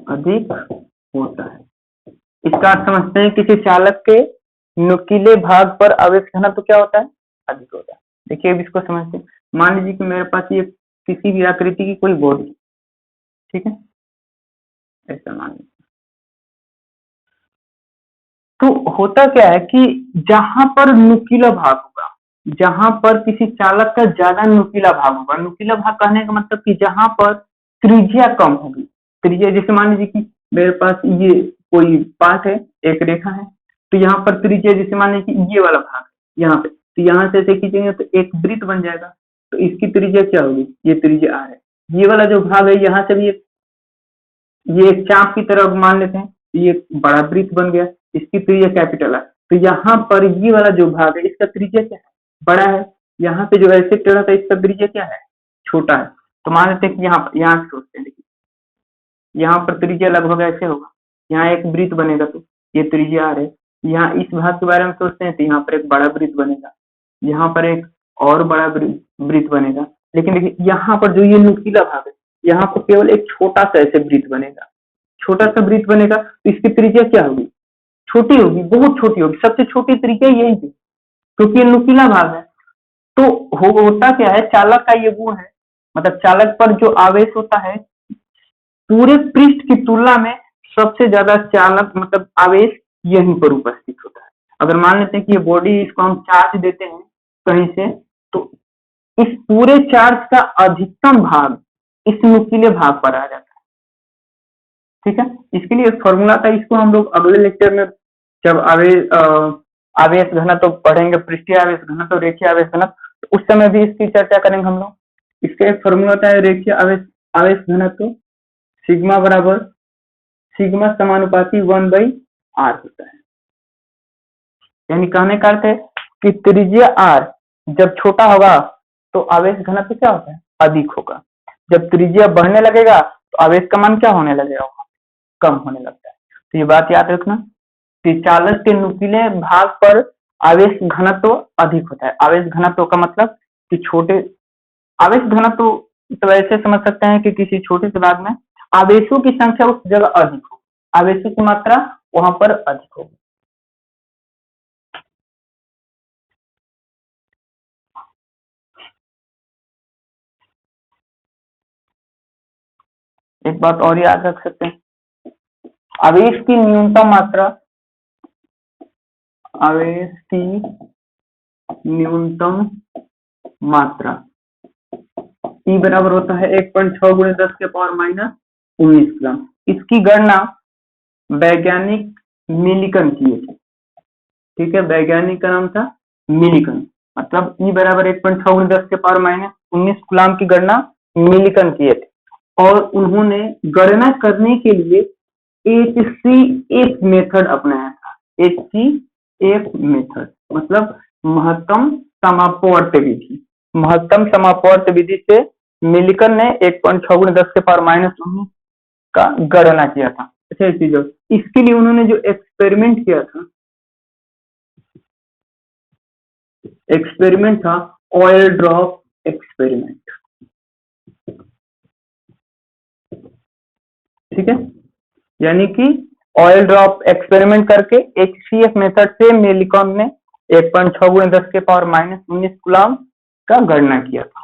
अधिक होता है। इसका अर्थ समझते हैं, किसी चालक के नुकीले भाग पर आवेश घनत्व क्या होता है, अधिक होता है। देखिए अब इसको समझते हैं, मान लीजिए कि मेरे पास ये किसी भी आकृति की कोई बॉडी, ठीक है, ऐसा मान लीजिए, तो होता क्या है कि जहां पर नुकीला भाग होगा, जहां पर किसी चालक का ज्यादा नुकीला भाग होगा, नुकीला भाग कहने का मतलब कि जहां पर त्रिज्या कम होगी, त्रिज्या जैसे मान लीजिए कि मेरे पास ये कोई पार्ट है, एक रेखा है, तो यहाँ पर त्रिज्या जैसे मान लीजिए कि ये वाला भाग है यहाँ पे, तो यहाँ से ऐसे खींचेंगे तो एक वृत्त बन जाएगा, तो इसकी त्रिज्या क्या होगी, ये त्रिज्या आर है। ये वाला जो भाग है यहाँ से भी ये एक चाप की तरह मान लेते हैं, ये बड़ा वृत्त बन गया, इसकी त्रिज्या कैपिटल है, तो यहाँ पर ये वाला जो भाग है इसका त्रिज्या क्या है, बड़ा है। यहाँ पे जो ऐसे टेढ़ा था इसका त्रिज्या क्या है, छोटा है। तो मान लेते हैं कि यहाँ से सोचते हैं, देखिए यहाँ पर त्रिज्या लगभग ऐसे होगा, यहाँ एक वृत्त बनेगा, तो ये त्रिज्या आर है। यहाँ इस भाग के बारे में सोचते हैं तो यहाँ पर एक बड़ा वृत्त बनेगा, यहाँ पर एक और बड़ा वृत्त बनेगा, लेकिन देखिए यहाँ पर जो ये नुकीला भाग है, यहाँ पर केवल एक छोटा सा ऐसे वृत्त बनेगा, छोटा सा वृत्त बनेगा, तो इसकी त्रिज्या क्या होगी, छोटी होगी, बहुत छोटी होगी, सबसे छोटी त्रिज्या यही थी, क्योंकि ये नुकीला भाग है। तो होता क्या है, चालक का ये गुण है, मतलब चालक पर जो आवेश होता है पूरे पृष्ठ की तुलना में सबसे ज्यादा चालक मतलब आवेश यहीं पर उपस्थित होता है। अगर मान लेते हैं कि ये बॉडी, इसको हम चार्ज देते हैं कहीं से, तो इस पूरे चार्ज का अधिकतम भाग इस नुकीले भाग पर आ जाता है, ठीक है। इसके लिए एक फॉर्मूला था, इसको हम लोग अगले लेक्चर में जब आवेश घनत्व पढ़ेंगे, पृष्ठीय आवेश घनत्व, रेखीय आवेश घनत्व, तो उस समय भी इसकी चर्चा करेंगे हम लोग। इसका एक फॉर्मूला होता है रेखीय आवेश घनत्व, सिग्मा बराबर सिग्मा समानुपाती 1/r होता है। यानी कहने का अर्थ है कि त्रिज्या r जब छोटा होगा तो आवेश घनत्व क्या होता है, अधिक होगा। जब त्रिज्या बढ़ने लगेगा तो आवेश का मान क्या होने लगेगा, कम होने लगता है। तो ये बात याद रखना कि चालक के नुकीले भाग पर आवेश घनत्व अधिक होता है। आवेश घनत्व का मतलब कि छोटे आवेश घनत्व, तो ऐसे समझ सकते हैं कि किसी छोटे से भाग में आवेशों की संख्या उस जगह अधिक हो, आवेशों की मात्रा वहां पर अधिक हो। एक बात और याद रख सकते हैं, आवेश की न्यूनतम मात्रा, आवेश की न्यूनतम मात्रा E बराबर होता है 1.6 गुणे 10 के पावर माइनस 19 ग्राम। इसकी गणना वैज्ञानिक मिलिकन किए थे, ठीक है, वैज्ञानिक का नाम था मिलिकन। मतलब E बराबर 1.6 गुणे 10 के पावर माइनस 19 गुलाम की गणना मिलिकन किए थे और उन्होंने गणना करने के लिए HCF मेथड अपनाया था। HCF मेथड मतलब महत्तम समापवर्त विधि। महत्तम समापवर्त विधि से मिलिकन ने 1.6 गुणे 10 के पावर माइनस 19 का गणना किया था। अच्छा, एक चीज, इसके लिए उन्होंने जो एक्सपेरिमेंट किया था, एक्सपेरिमेंट था ऑयल ड्रॉप एक्सपेरिमेंट, ठीक है, यानी कि ऑयल ड्रॉप एक्सपेरिमेंट करके HCF मेथड से मिलिकन ने 1.6 गुणे 10 के पावर माइनस 19 कूलम का गणना किया था।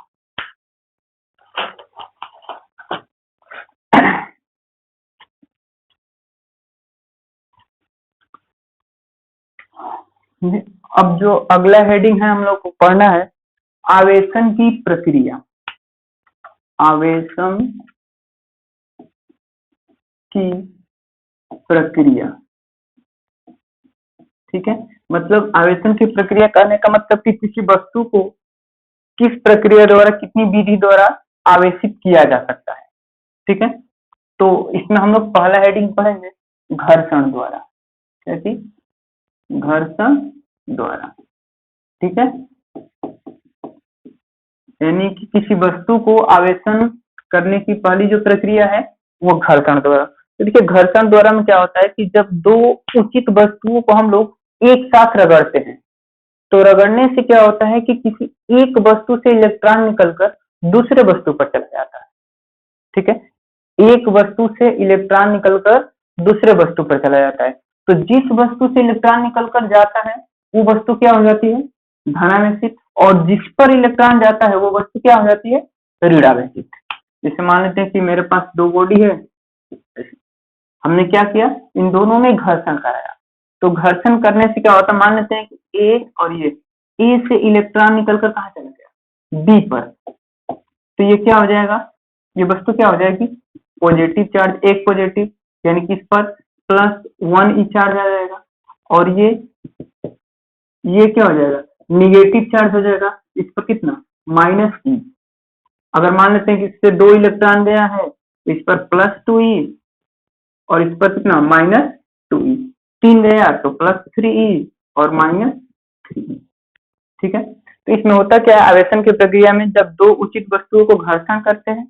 अब जो अगला हेडिंग है हम लोग को पढ़ना है आवेशन की प्रक्रिया। आवेशन की प्रक्रिया, ठीक है, मतलब आवेशन की प्रक्रिया कहने का मतलब कि किसी वस्तु को किस प्रक्रिया द्वारा, कितनी विधि द्वारा आवेशित किया जा सकता है, ठीक है। तो इसमें हम लोग पहला हेडिंग पढ़ेंगे घर्षण द्वारा, कैसी, घर्षण द्वारा, ठीक है, यानी कि किसी वस्तु को आवेशन करने की पहली जो प्रक्रिया है वो घर्षण द्वारा। तो देखिए घर्षण द्वारा में क्या होता है कि जब दो उचित वस्तुओं को हम लोग एक साथ रगड़ते हैं तो रगड़ने से क्या होता है कि किसी एक वस्तु से इलेक्ट्रॉन निकलकर दूसरे वस्तु पर चला जाता है, ठीक है, एक वस्तु से इलेक्ट्रॉन निकलकर दूसरे वस्तु पर चला जाता है। तो जिस वस्तु से इलेक्ट्रॉन निकलकर जाता है वो वस्तु क्या हो जाती है, धनावेशित, और जिस पर इलेक्ट्रॉन जाता है वो वस्तु क्या हो जाती है, ऋणावेशित। जैसे मान लेते हैं कि मेरे पास दो बॉडी है, हमने क्या किया, इन दोनों में घर्षण कराया। तो घर्षण करने से क्या होता है, मान लेते हैं कि ए और ये, ए से इलेक्ट्रॉन निकलकर कहाँ चला गया, बी पर, तो ये क्या हो जाएगा, ये वस्तु क्या हो जाएगी, पॉजिटिव चार्ज, एक पॉजिटिव, यानी कि इस पर +1 ई चार्ज आ जाएगा, और ये क्या हो जाएगा, निगेटिव चार्ज हो जाएगा, इस पर कितना, -E। अगर मान लेते हैं कि इससे 2 इलेक्ट्रॉन गया है, इस पर +2E और इस पर कितना, -2E, 3 गया तो +3E और -3E, ठीक है। तो इसमें होता क्या है, आवेशन की प्रक्रिया में जब दो उचित वस्तुओं को घर्षण करते हैं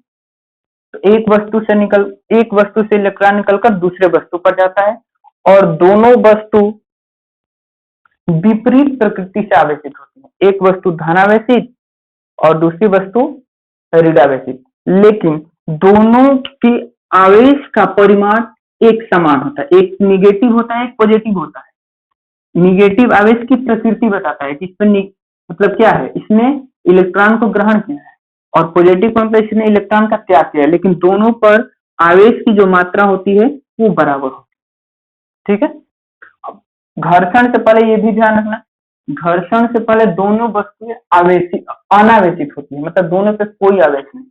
तो एक वस्तु से इलेक्ट्रॉन निकलकर दूसरे वस्तु पर जाता है और दोनों वस्तु विपरीत प्रकृति से आवेशित होती है, एक वस्तु धनावेशित और दूसरी वस्तु ऋणावेशित, लेकिन दोनों के आवेश का परिमाण एक समान होता है, एक निगेटिव होता है, एक पॉजिटिव होता है। निगेटिव आवेश की प्रकृति बताता है कि इसमें मतलब क्या है, इसने इलेक्ट्रॉन को ग्रहण किया है, और पॉजिटिव का मतलब इसने इलेक्ट्रॉन का त्याग किया है, लेकिन दोनों पर आवेश की जो मात्रा होती है वो बराबर होती है, ठीक है। घर्षण से पहले ये भी ध्यान रखना, घर्षण से पहले दोनों वस्तुएं अनावेशित होती है, मतलब दोनों पे कोई आवेश नहीं।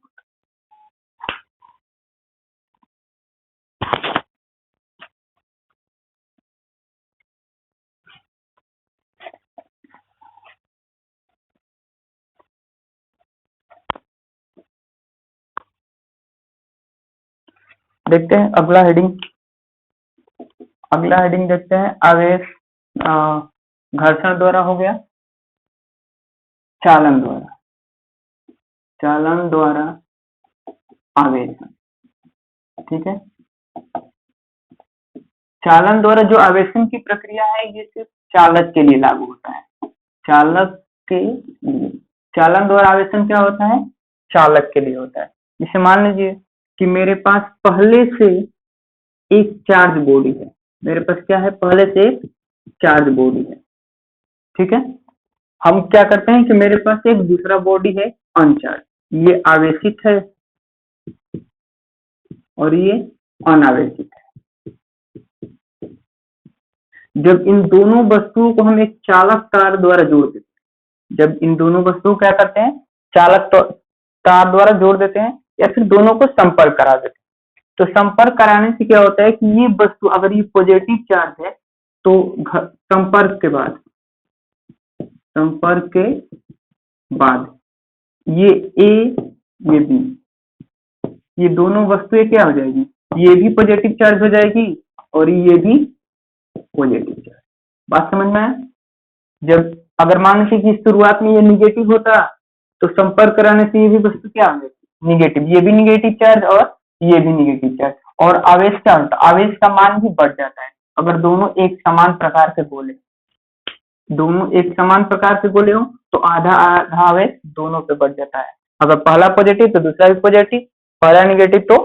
देखते हैं अगला हेडिंग, देखते हैं आवेश, घर्षण द्वारा हो गया, चालन द्वारा आवेशन, ठीक है। चालन द्वारा जो आवेशन की प्रक्रिया है ये सिर्फ चालक के लिए लागू होता है, चालक के लिए। चालन द्वारा आवेशन क्या होता है, चालक के लिए होता है। जैसे मान लीजिए कि मेरे पास पहले से एक चार्ज बॉडी है, मेरे पास क्या है, पहले से एक चार्ज बॉडी है, ठीक है। हम क्या करते हैं कि मेरे पास एक दूसरा बॉडी है अनचार्ज, ये आवेशित है, और ये अनावेशित है। जब इन दोनों वस्तुओं को हम एक चालक तार द्वारा जोड़ देते हैं, जब इन दोनों वस्तुओं को क्या करते हैं, चालक तार द्वारा जोड़ देते हैं या फिर दोनों को संपर्क करा देते हैं, तो संपर्क कराने से क्या होता है कि ये वस्तु अगर ये पॉजिटिव चार्ज है तो संपर्क के बाद ये ए ये बी, ये दोनों वस्तुएं क्या हो जाएगी, ये भी पॉजिटिव चार्ज हो जाएगी और ये भी पॉजिटिव चार्ज। बात समझ में आया? जब अगर मान लीजिए कि शुरुआत में ये निगेटिव होता तो संपर्क कराने से ये भी वस्तु क्या हो जाती, निगेटिव, ये भी निगेटिव चार्ज और ये भी निगेटिव चार्ज, और आवेश क्या होता है, आवेश का मान भी बढ़ जाता है अगर दोनों एक समान प्रकार से गोले, दोनों एक समान प्रकार से गोले हो तो आधा आधा आवेश दोनों पे बढ़ जाता है। अगर पहला पॉजिटिव तो दूसरा भी पॉजिटिव, पहला निगेटिव तो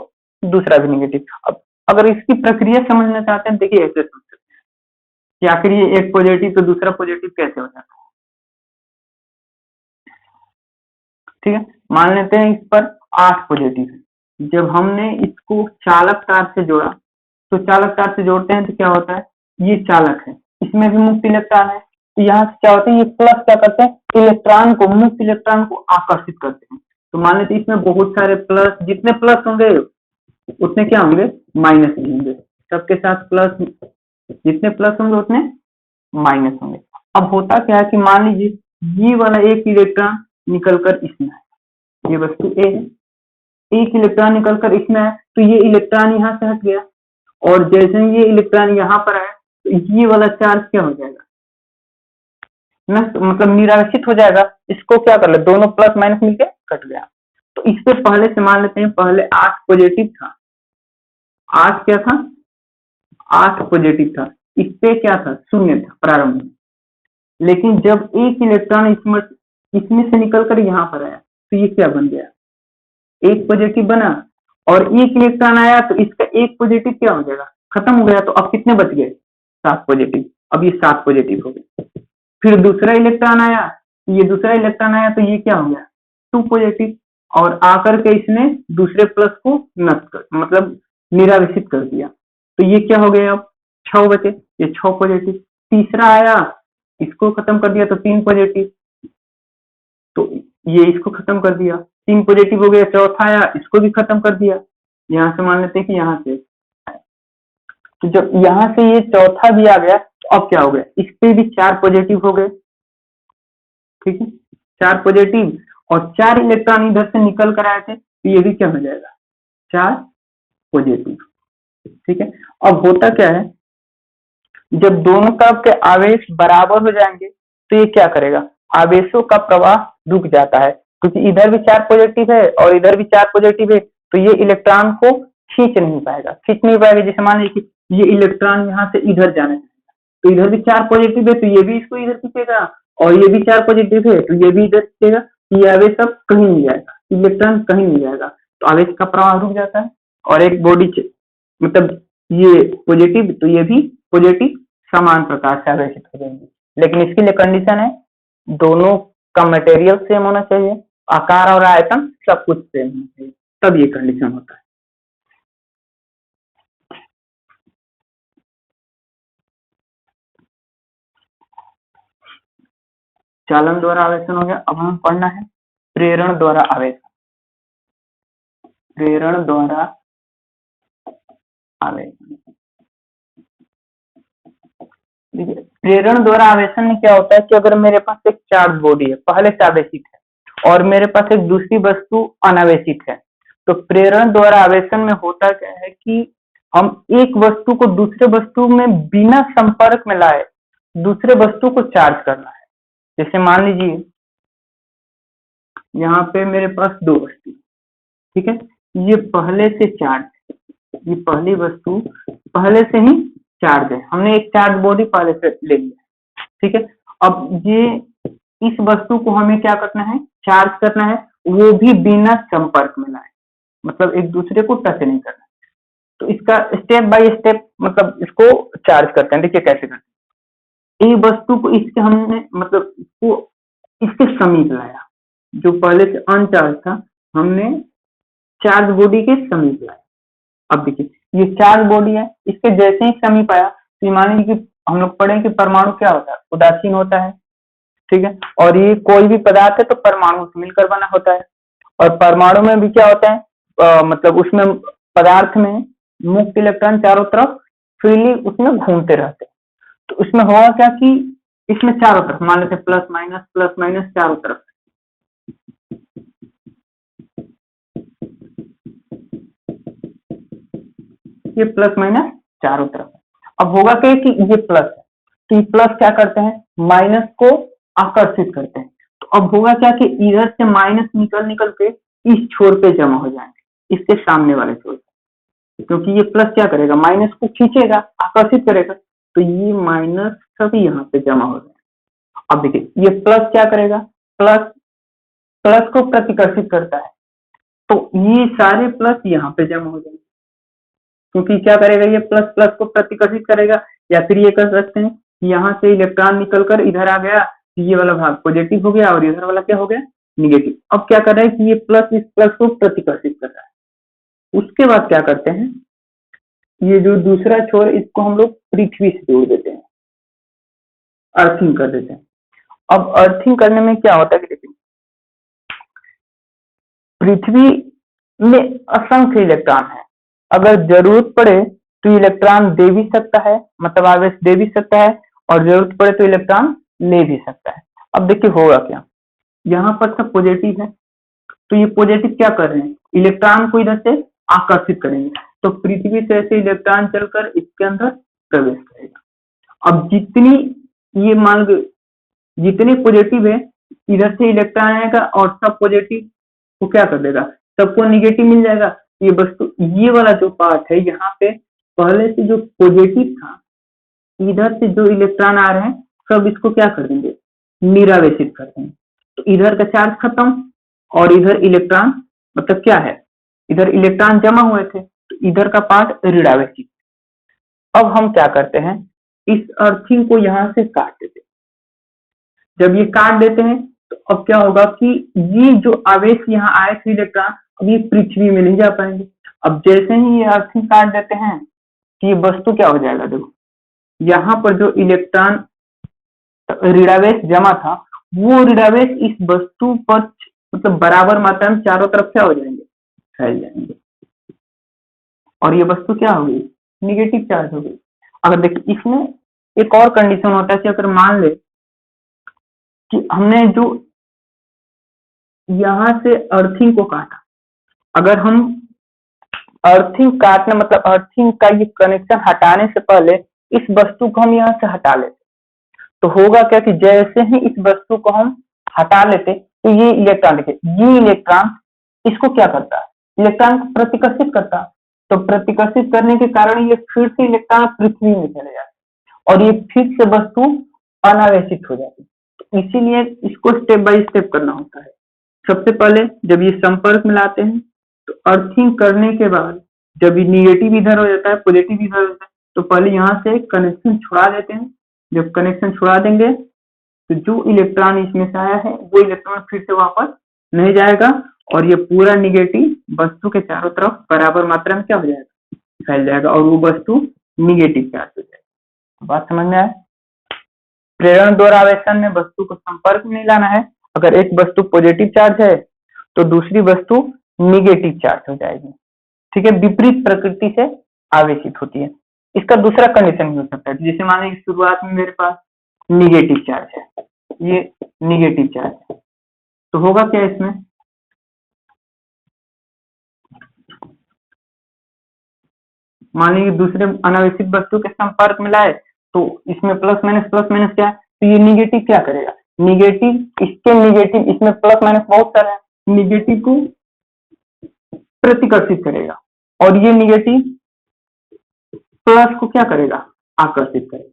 दूसरा भी निगेटिव। अब अगर इसकी प्रक्रिया समझना चाहते हैं, देखिए ऐसे समझ सकते हैं कि आखिर ये एक पॉजिटिव तो दूसरा पॉजिटिव कैसे हो जाता है। ठीक है, मान लेते हैं इस पर 8 पॉजिटिव है, जब हमने इसको चालक तार से जोड़ा तो चालक तार से जोड़ते हैं तो क्या होता है, ये चालक है, इसमें भी मुक्त इलेक्ट्रॉन है, तो यहाँ से क्या होता है, ये प्लस क्या करते हैं, इलेक्ट्रॉन को, मुक्त इलेक्ट्रॉन को आकर्षित करते हैं। तो मान लेते हैं इसमें बहुत सारे प्लस, जितने प्लस होंगे उतने क्या होंगे, माइनस भी होंगे, सबके साथ प्लस, जितने प्लस होंगे उतने माइनस होंगे। अब होता क्या है कि मान लीजिए ये वाला एक इलेक्ट्रॉन निकलकर इसमें है, ये वस्तु ए है, एक इलेक्ट्रॉन निकलकर इसमें है तो ये इलेक्ट्रॉन यहाँ से हट गया, और जैसे ही ये इलेक्ट्रॉन यहाँ पर आया तो ये वाला चार्ज क्या हो जाएगा, मतलब निराशित हो जाएगा। इसको क्या कर ले, दोनों प्लस माइनस मिलके कट गया। तो इस पे पहले से मान लेते हैं, पहले 8 पॉजिटिव था, 8 क्या था, 8 पॉजिटिव था, इस पे क्या था, 0 था प्रारंभ में। लेकिन जब एक इलेक्ट्रॉन इसमें से निकलकर यहाँ पर आया तो ये क्या बन गया, एक पॉजिटिव बना, और एक इलेक्ट्रॉन आया तो इसका एक पॉजिटिव क्या हो जाएगा, खत्म हो गया। तो अब कितने बच गए, 7 पॉजिटिव, अब ये 7 पॉजिटिव हो गए। फिर दूसरा इलेक्ट्रॉन आया, ये दूसरा इलेक्ट्रॉन आया तो ये क्या हो गया, 2 पॉजिटिव, और आकर के इसने दूसरे प्लस को नष्ट कर, मतलब निरावेशित कर दिया, तो ये क्या हो गया, अब 6 बचे, ये 6 पॉजिटिव। तीसरा आया, इसको खत्म कर दिया तो 3 पॉजिटिव, तो ये इसको खत्म कर दिया, 3 पॉजिटिव हो गया। चौथा आया, इसको भी खत्म कर दिया। यहाँ से मान लेते हैं कि यहाँ से, तो जब यहाँ से ये चौथा भी आ गया तो अब क्या हो गया, इस पे भी 4 पॉजिटिव हो गए। ठीक है, 4 पॉजिटिव, और 4 इलेक्ट्रॉन इधर से निकल कर आए थे तो ये भी क्या हो जाएगा, 4 पॉजिटिव। ठीक है, अब होता क्या है, जब दोनों का के आवेश बराबर हो जाएंगे तो ये क्या करेगा, आवेशों का प्रवाह रुक जाता है, क्योंकि इधर भी 4 पॉजिटिव है और इधर भी 4 पॉजिटिव है, तो ये इलेक्ट्रॉन को खींच नहीं पाएगा। जैसे मान लीजिए ये इलेक्ट्रॉन यहाँ से इधर जाना चाहिए, तो इधर भी 4 पॉजिटिव है तो ये भी इसको इधर खींचेगा, और ये भी 4 पॉजिटिव है तो ये भी इधर खींचेगा, ये आवेश अब कहीं नहीं जाएगा, इलेक्ट्रॉन कहीं नहीं जाएगा, तो आवेश का प्रवाह रुक जाता है। और एक बॉडी मतलब ये पॉजिटिव तो ये भी पॉजिटिव समान प्रकार से आवेशित हो जाएंगे, लेकिन इसके लिए कंडीशन है, दोनों का मटेरियल सेम होना चाहिए, आकार और आयतन सब कुछ सेम होना चाहिए, तब ये कंडीशन होता है। चालन द्वारा आवेशन हो गया। अब हमें पढ़ना है प्रेरण द्वारा आवेशन। प्रेरण द्वारा आवेशन, देखिए प्रेरण द्वारा आवेशन में क्या होता है कि अगर मेरे पास एक चार्ज बॉडी है, पहले से आवेशित है, और मेरे पास एक दूसरी वस्तु अनावेशित है, तो प्रेरण द्वारा आवेशन में होता क्या है कि हम एक वस्तु को दूसरे वस्तु में बिना संपर्क में लाए दूसरे वस्तु को चार्ज करना है। जैसे मान लीजिए यहाँ पे मेरे पास 2 वस्तु, ठीक है, ये पहले से चार्ज, ये पहली वस्तु पहले से ही चार्ज है, हमने एक चार्ज बॉडी पहले से ले लिया। ठीक है, अब ये इस वस्तु को हमें क्या करना है, चार्ज करना है, वो भी बिना संपर्क में लाए, मतलब एक दूसरे को टच नहीं करना। तो इसका स्टेप बाय स्टेप मतलब इसको चार्ज करते हैं। देखिए कैसे करते हैं, एक वस्तु को इसके हमने मतलब इसको इसके समीप लाया, जो पहले से अनचार्ज था हमने चार्ज बॉडी के समीप लाया, अब देखिए ये चार्ज बॉडी है, इसके जैसे ही समीप आया तो मान लीजिए कि हम लोग पढ़े कि परमाणु क्या होता है, उदासीन होता है, ठीक है। और ये कोई भी पदार्थ है तो परमाणु से मिलकर बना होता है, और परमाणु में भी क्या होता है, मतलब उसमें पदार्थ में मुक्त इलेक्ट्रॉन चारों तरफ फ्रीली उसमें घूमते रहते हैं। तो उसमें होगा क्या कि इसमें चारों तरफ मान लेते प्लस माइनस चारों तरफ, ये प्लस माइनस चारों तरफ है। अब होगा क्या कि ये प्लस है, तो ये प्लस क्या करते हैं, माइनस को आकर्षित करते हैं। तो अब होगा क्या कि इधर से माइनस निकल के इस छोर पे जमा हो जाएंगे, इसके सामने वाले छोर पे, क्योंकि ये प्लस क्या करेगा, माइनस को खींचेगा, आकर्षित करेगा, तो ये माइनस सभी यहाँ पे जमा हो जाएंगे। अब देखिए ये प्लस क्या करेगा, प्लस प्लस को प्रतिकर्षित करता है, तो ये सारे प्लस यहाँ पे जमा हो जाएंगे, क्योंकि क्या करेगा, ये प्लस प्लस को प्रतिकर्षित करेगा। या फिर ये कर सकते हैं, यहाँ से इलेक्ट्रॉन निकलकर इधर आ गया, ये वाला भाग पॉजिटिव हो गया और इधर वाला क्या हो गया, निगेटिव। अब क्या कर रहा है कि ये प्लस इस प्लस को प्रतिकर्षित कर रहा है। उसके बाद क्या करते हैं, ये जो दूसरा छोर इसको हम लोग पृथ्वी से जोड़ देते हैं, अर्थिंग कर देते हैं। अब अर्थिंग करने में क्या होता है कि देखिए पृथ्वी में असंख्य इलेक्ट्रॉन है, अगर जरूरत पड़े तो इलेक्ट्रॉन दे भी सकता है, मतलब आवेश दे भी सकता है, और जरूरत पड़े तो इलेक्ट्रॉन ले भी सकता है। अब देखिए होगा क्या, यहाँ पर सब पॉजिटिव है, तो ये पॉजिटिव क्या कर रहे हैं, इलेक्ट्रॉन को इधर से आकर्षित करेंगे, तो पृथ्वी से ऐसे इलेक्ट्रॉन चलकर इसके अंदर प्रवेश करेगा। अब जितनी ये मान लो जितने पॉजिटिव है, इधर से इलेक्ट्रॉन आएगा और सब पॉजिटिव को क्या कर देगा, सबको निगेटिव मिल जाएगा। ये वस्तु ये वाला जो पार्ट है यहाँ पे पहले से जो पॉजिटिव था, इधर से जो इलेक्ट्रॉन आ रहे हैं सब इसको क्या कर देंगे, निरावेशित कर देंगे। तो इधर का चार्ज खत्म और इधर इलेक्ट्रॉन, मतलब क्या है, इधर इलेक्ट्रॉन जमा हुए थे तो इधर का पार्ट ऋणावेशित। अब हम क्या करते हैं, इस अर्थिंग को यहाँ से काट देते हैं। जब ये काट देते हैं तो अब क्या होगा कि ये जो आवेश यहाँ आए थे इलेक्ट्रॉन, अब ये पृथ्वी में नहीं जा पाएंगे। अब जैसे ही ये अर्थिंग काट देते हैं कि ये वस्तु क्या हो जाएगा, देखो यहाँ पर जो इलेक्ट्रॉन ऋणावेश जमा था वो ऋणावेश इस वस्तु पर मतलब बराबर मात्रा में चारों तरफ क्या हो जाएंगे, फैल जाएंगे, और ये वस्तु क्या होगी, निगेटिव चार्ज होगी। अगर देखिए इसमें एक और कंडीशन होता है कि अगर मान ले कि हमने जो यहां से अर्थिंग को काटा, अगर हम अर्थिंग काटने मतलब अर्थिंग का ये कनेक्शन हटाने से पहले इस वस्तु को हम यहाँ से हटा लेते, तो होगा क्या कि जैसे ही इस वस्तु को हम हटा लेते तो ये इलेक्ट्रॉन, देखिए ये इलेक्ट्रॉन इसको क्या करता है, इलेक्ट्रॉन को प्रतिकर्षित करता है। तो प्रतिकर्षित करने के कारण ये फिर से इलेक्ट्रॉन पृथ्वी में चले जाते और ये फिर से वस्तु अनावेशित हो जाती। तो इसीलिए इसको स्टेप बाय स्टेप करना होता है। सबसे पहले जब ये संपर्क में लाते हैं तो अर्थिंग करने के बाद जब ये निगेटिव इधर हो जाता है, पॉजिटिव इधर हो जाता है, तो पहले यहाँ से कनेक्शन छुड़ा देते हैं। जब कनेक्शन छुड़ा देंगे तो जो इलेक्ट्रॉन इसमें से आया है वो इलेक्ट्रॉन फिर से वापस नहीं जाएगा और ये पूरा निगेटिव वस्तु के चारों तरफ बराबर मात्रा में क्या हो जाएगा, फैल जाएगा, और वो वस्तु निगेटिव चार्ज हो जाएगी। बात समझ में आए। प्रेरण द्वारा आवेशन में वस्तु को संपर्क में नहीं लाना है। अगर एक वस्तु पॉजिटिव चार्ज है तो दूसरी वस्तु निगेटिव चार्ज हो जाएगी, ठीक है, विपरीत प्रकृति से आवेशित होती है। इसका दूसरा कंडीशन भी हो सकता है, जैसे मान लीजिए शुरुआत में मेरे पास निगेटिव चार्ज है, ये निगेटिव चार्ज है, तो होगा क्या इसमें, मान लीजिए दूसरे अनावेशित वस्तु के संपर्क में लाए तो इसमें प्लस माइनस क्या है, तो ये निगेटिव क्या करेगा, निगेटिव इसके निगेटिव इसमें प्लस माइनस बहुत सारा है, निगेटिव को प्रतिकर्षित करेगा और ये निगेटिव प्लस को क्या करेगा, आकर्षित करेगा,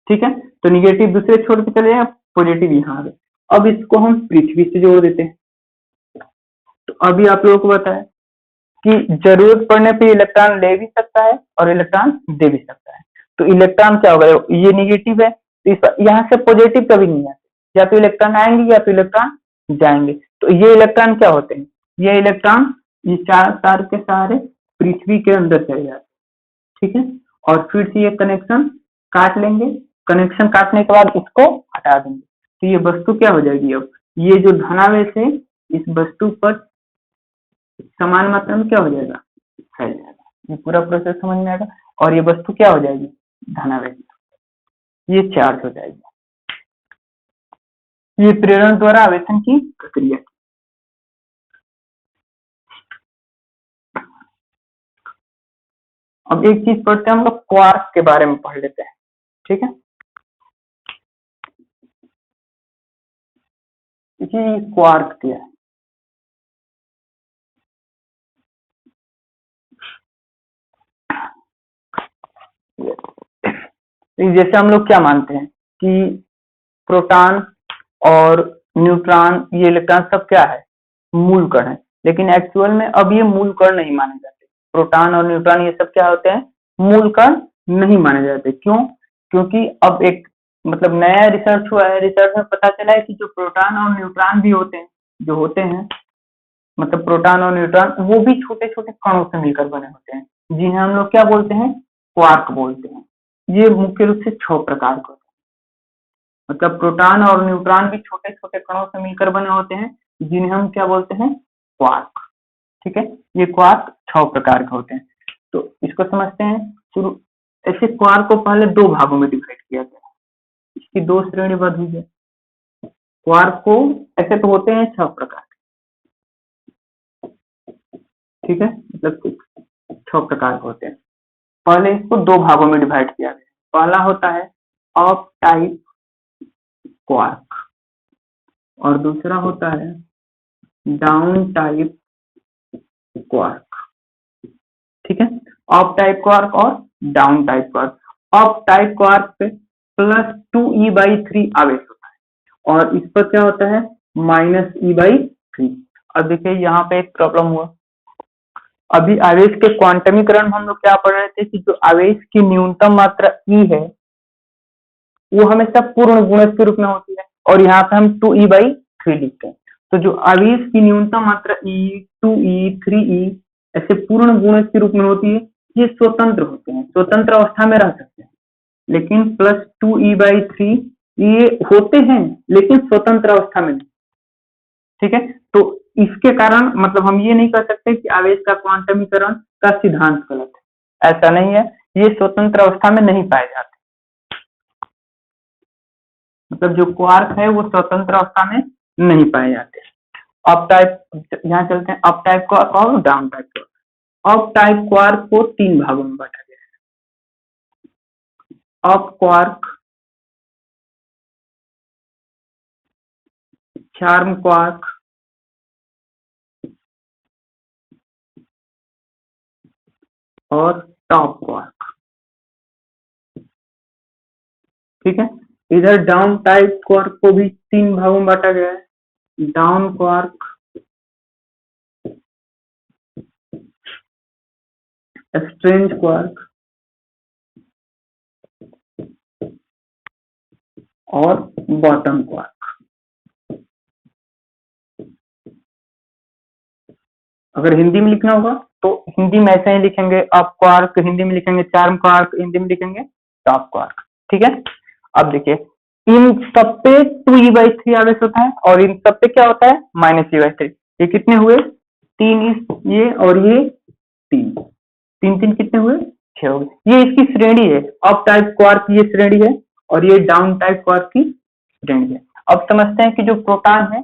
ठीक है। तो निगेटिव दूसरे छोर पे चले जाए, पॉजिटिव यहाँ आ गए। अब इसको हम पृथ्वी से जोड़ देते हैं। तो अभी आप लोगों को बताया कि जरूरत पड़ने पे इलेक्ट्रॉन ले भी सकता है और इलेक्ट्रॉन दे भी सकता है। तो इलेक्ट्रॉन क्या होगा, ये निगेटिव है तो यहाँ से पॉजिटिव कभी नहीं आते, या तो इलेक्ट्रॉन आएंगे या तो इलेक्ट्रॉन जाएंगे। तो ये इलेक्ट्रॉन क्या होते हैं, ये इलेक्ट्रॉन ये चार तार के सहारे पृथ्वी के अंदर चले जाते हैं, ठीक है। और फिर से ये कनेक्शन काट लेंगे, कनेक्शन काटने के बाद इसको हटा देंगे, तो ये वस्तु क्या हो जाएगी, अब ये जो धनावेश है इस वस्तु पर समान मात्रा में क्या हो जाएगा, फैल जाएगा। ये पूरा प्रोसेस समझ में आएगा। और ये वस्तु क्या हो जाएगी, धनावेश, ये चार्ज हो जाएगी। ये प्रेरण द्वारा आवेशन की प्रक्रिया। अब एक चीज पढ़ते हैं हम लोग, क्वार्क के बारे में पढ़ लेते हैं, ठीक है। देखिए क्वार्क क्या है। जैसे हम लोग क्या मानते हैं कि प्रोटॉन और न्यूट्रॉन, ये इलेक्ट्रॉन सब क्या है, मूल कण है, लेकिन एक्चुअल में अब ये मूल कण नहीं माने जाते। प्रोटॉन और न्यूट्रॉन ये सब क्या होते हैं, मूल कण नहीं माने जाते। क्यों? क्योंकि अब एक मतलब नया रिसर्च हुआ है, रिसर्च में पता चला है कि जो प्रोटॉन और न्यूट्रॉन भी होते हैं, जो होते हैं मतलब प्रोटॉन और न्यूट्रॉन, वो भी छोटे छोटे कणों से मिलकर बने होते हैं, जिन्हें हम लोग क्या बोलते हैं, क्वार्क बोलते हैं। ये मुख्य रूप से 6 प्रकार के होते हैं। मतलब प्रोटॉन और न्यूट्रॉन भी छोटे छोटे कणों से मिलकर बने होते हैं, जिन्हें हम क्या बोलते हैं, क्वार्क, ठीक है। ये क्वार्क 6 प्रकार के होते हैं। तो इसको समझते हैं शुरू। ऐसे क्वार्क को पहले 2 भागों में डिवाइड किया गया, इसकी 2 श्रेणीबद्ध हुई है। क्वार्क को ऐसे तो होते हैं 6 प्रकार, ठीक है, मतलब 6 प्रकार के होते हैं। पहले इसको 2 भागों में डिवाइड किया गया। पहला होता है अप टाइप क्वार्क और दूसरा होता है डाउन टाइप क्वार्क, ठीक है। अप टाइप क्वार्क और down type quark. Up type quark पे +2e/3 आवेश होता है और इस पर क्या होता है, -e/3। अब देखिए यहाँ पे एक प्रॉब्लम हुआ। अभी आवेश के क्वांटमीकरण में हम लोग क्या पढ़ रहे थे कि जो आवेश की न्यूनतम मात्रा E है वो हमेशा पूर्ण गुणज के रूप में होती है, और यहाँ पे हम 2e/3 लिखते हैं। तो जो आवेश की न्यूनतम मात्रा E, 2e, 3e ऐसे पूर्ण गुणज के रूप में होती है, ये स्वतंत्र होते हैं, स्वतंत्र अवस्था में रह सकते हैं। लेकिन +2e/3 ये होते हैं लेकिन स्वतंत्र अवस्था में नहीं, ठीक है। तो इसके कारण मतलब हम ये नहीं कह सकते कि आवेश का क्वांटमीकरण का सिद्धांत गलत है, ऐसा नहीं है। ये स्वतंत्र अवस्था में नहीं पाए जाते, मतलब जो क्वार्क है वो स्वतंत्र अवस्था में नहीं पाए जाते। अप टाइप, यहाँ चलते हैं अप टाइप क्वार्क और down type quark. Up type quark को 3 भागों में बांटा गया है। अप क्वार्क, चार्म क्वार्क और टॉप क्वार्क, ठीक है। इधर डाउन टाइप क्वार्क को भी 3 भागों में बांटा गया है। डाउन क्वार्क, स्ट्रेंज क्वार्क और बॉटम क्वार्क। अगर हिंदी में लिखना होगा तो हिंदी में ऐसे ही लिखेंगे, अप क्वार्क हिंदी में लिखेंगे, चार्म क्वार्क हिंदी में लिखेंगे, टॉप क्वार्क, ठीक है। अब देखिए इन सब पे 2e/3 आवेश होता है और इन सब पे क्या होता है, -e/3। ये कितने हुए, 3 ये और ये 3, 3 कितने हुए, 6 हो गए। ये इसकी श्रेणी है, अप टाइप क्वार्क ये श्रेणी है और ये डाउन टाइप क्वार्क की श्रेणी है। अब समझते हैं कि जो प्रोटॉन है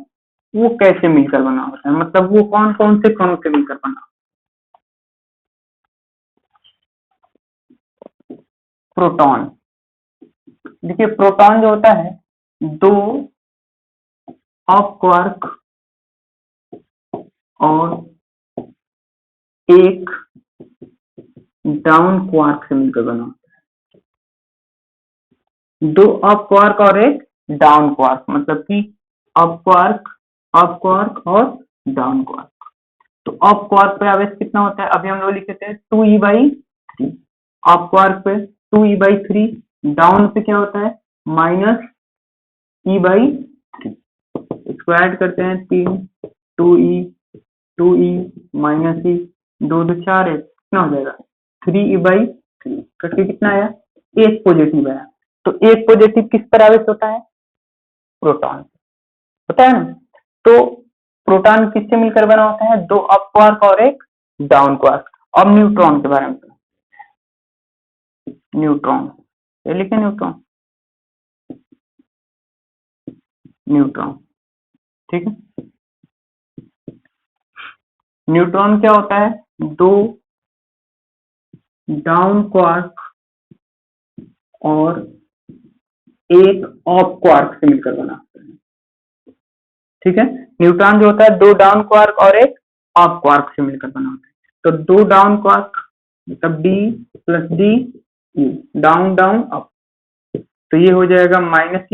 वो कैसे मिलकर बना होता है, मतलब वो कौन कौन से कणों से मिलकर बना। प्रोटॉन, देखिए प्रोटॉन जो होता है 2 अप क्वार्क और 1 डाउन क्वार्क से मिलकर बना होता है। 2 अप क्वार्क और 1 डाउन क्वार्क, मतलब कि अप क्वार्क और डाउन क्वार्क। तो अप क्वार्क पे आवेश कितना होता है, अभी हम लोग लिखे थे 2e/3। अप क्वार्क पे 2e/3, डाउन पे क्या होता है, -e/3। इसको ऐड करते हैं 3, 2e -e, 2 2 4 है, कितना हो जाएगा 3e/3 करके कितना आया, एक पॉजिटिव आया। तो एक पॉजिटिव किस पर आवेश होता है, प्रोटॉन, होता है ना। तो प्रोटॉन किससे मिलकर बना होता है, दो अप क्वार्क और एक डाउन क्वार्क। अब न्यूट्रॉन के बारे में, न्यूट्रॉन ये लिखे, न्यूट्रॉन, न्यूट्रॉन, ठीक है। न्यूट्रॉन क्या होता है, दो डाउन क्वार्क और एक अप क्वार्क से मिलकर बना होता है, ठीक है। न्यूट्रॉन जो होता है दो डाउन क्वार्क और एक अप क्वार्क से मिलकर बना होता है। तो दो डाउन क्वार्क मतलब D + D, down down up, तो ये हो जाएगा -e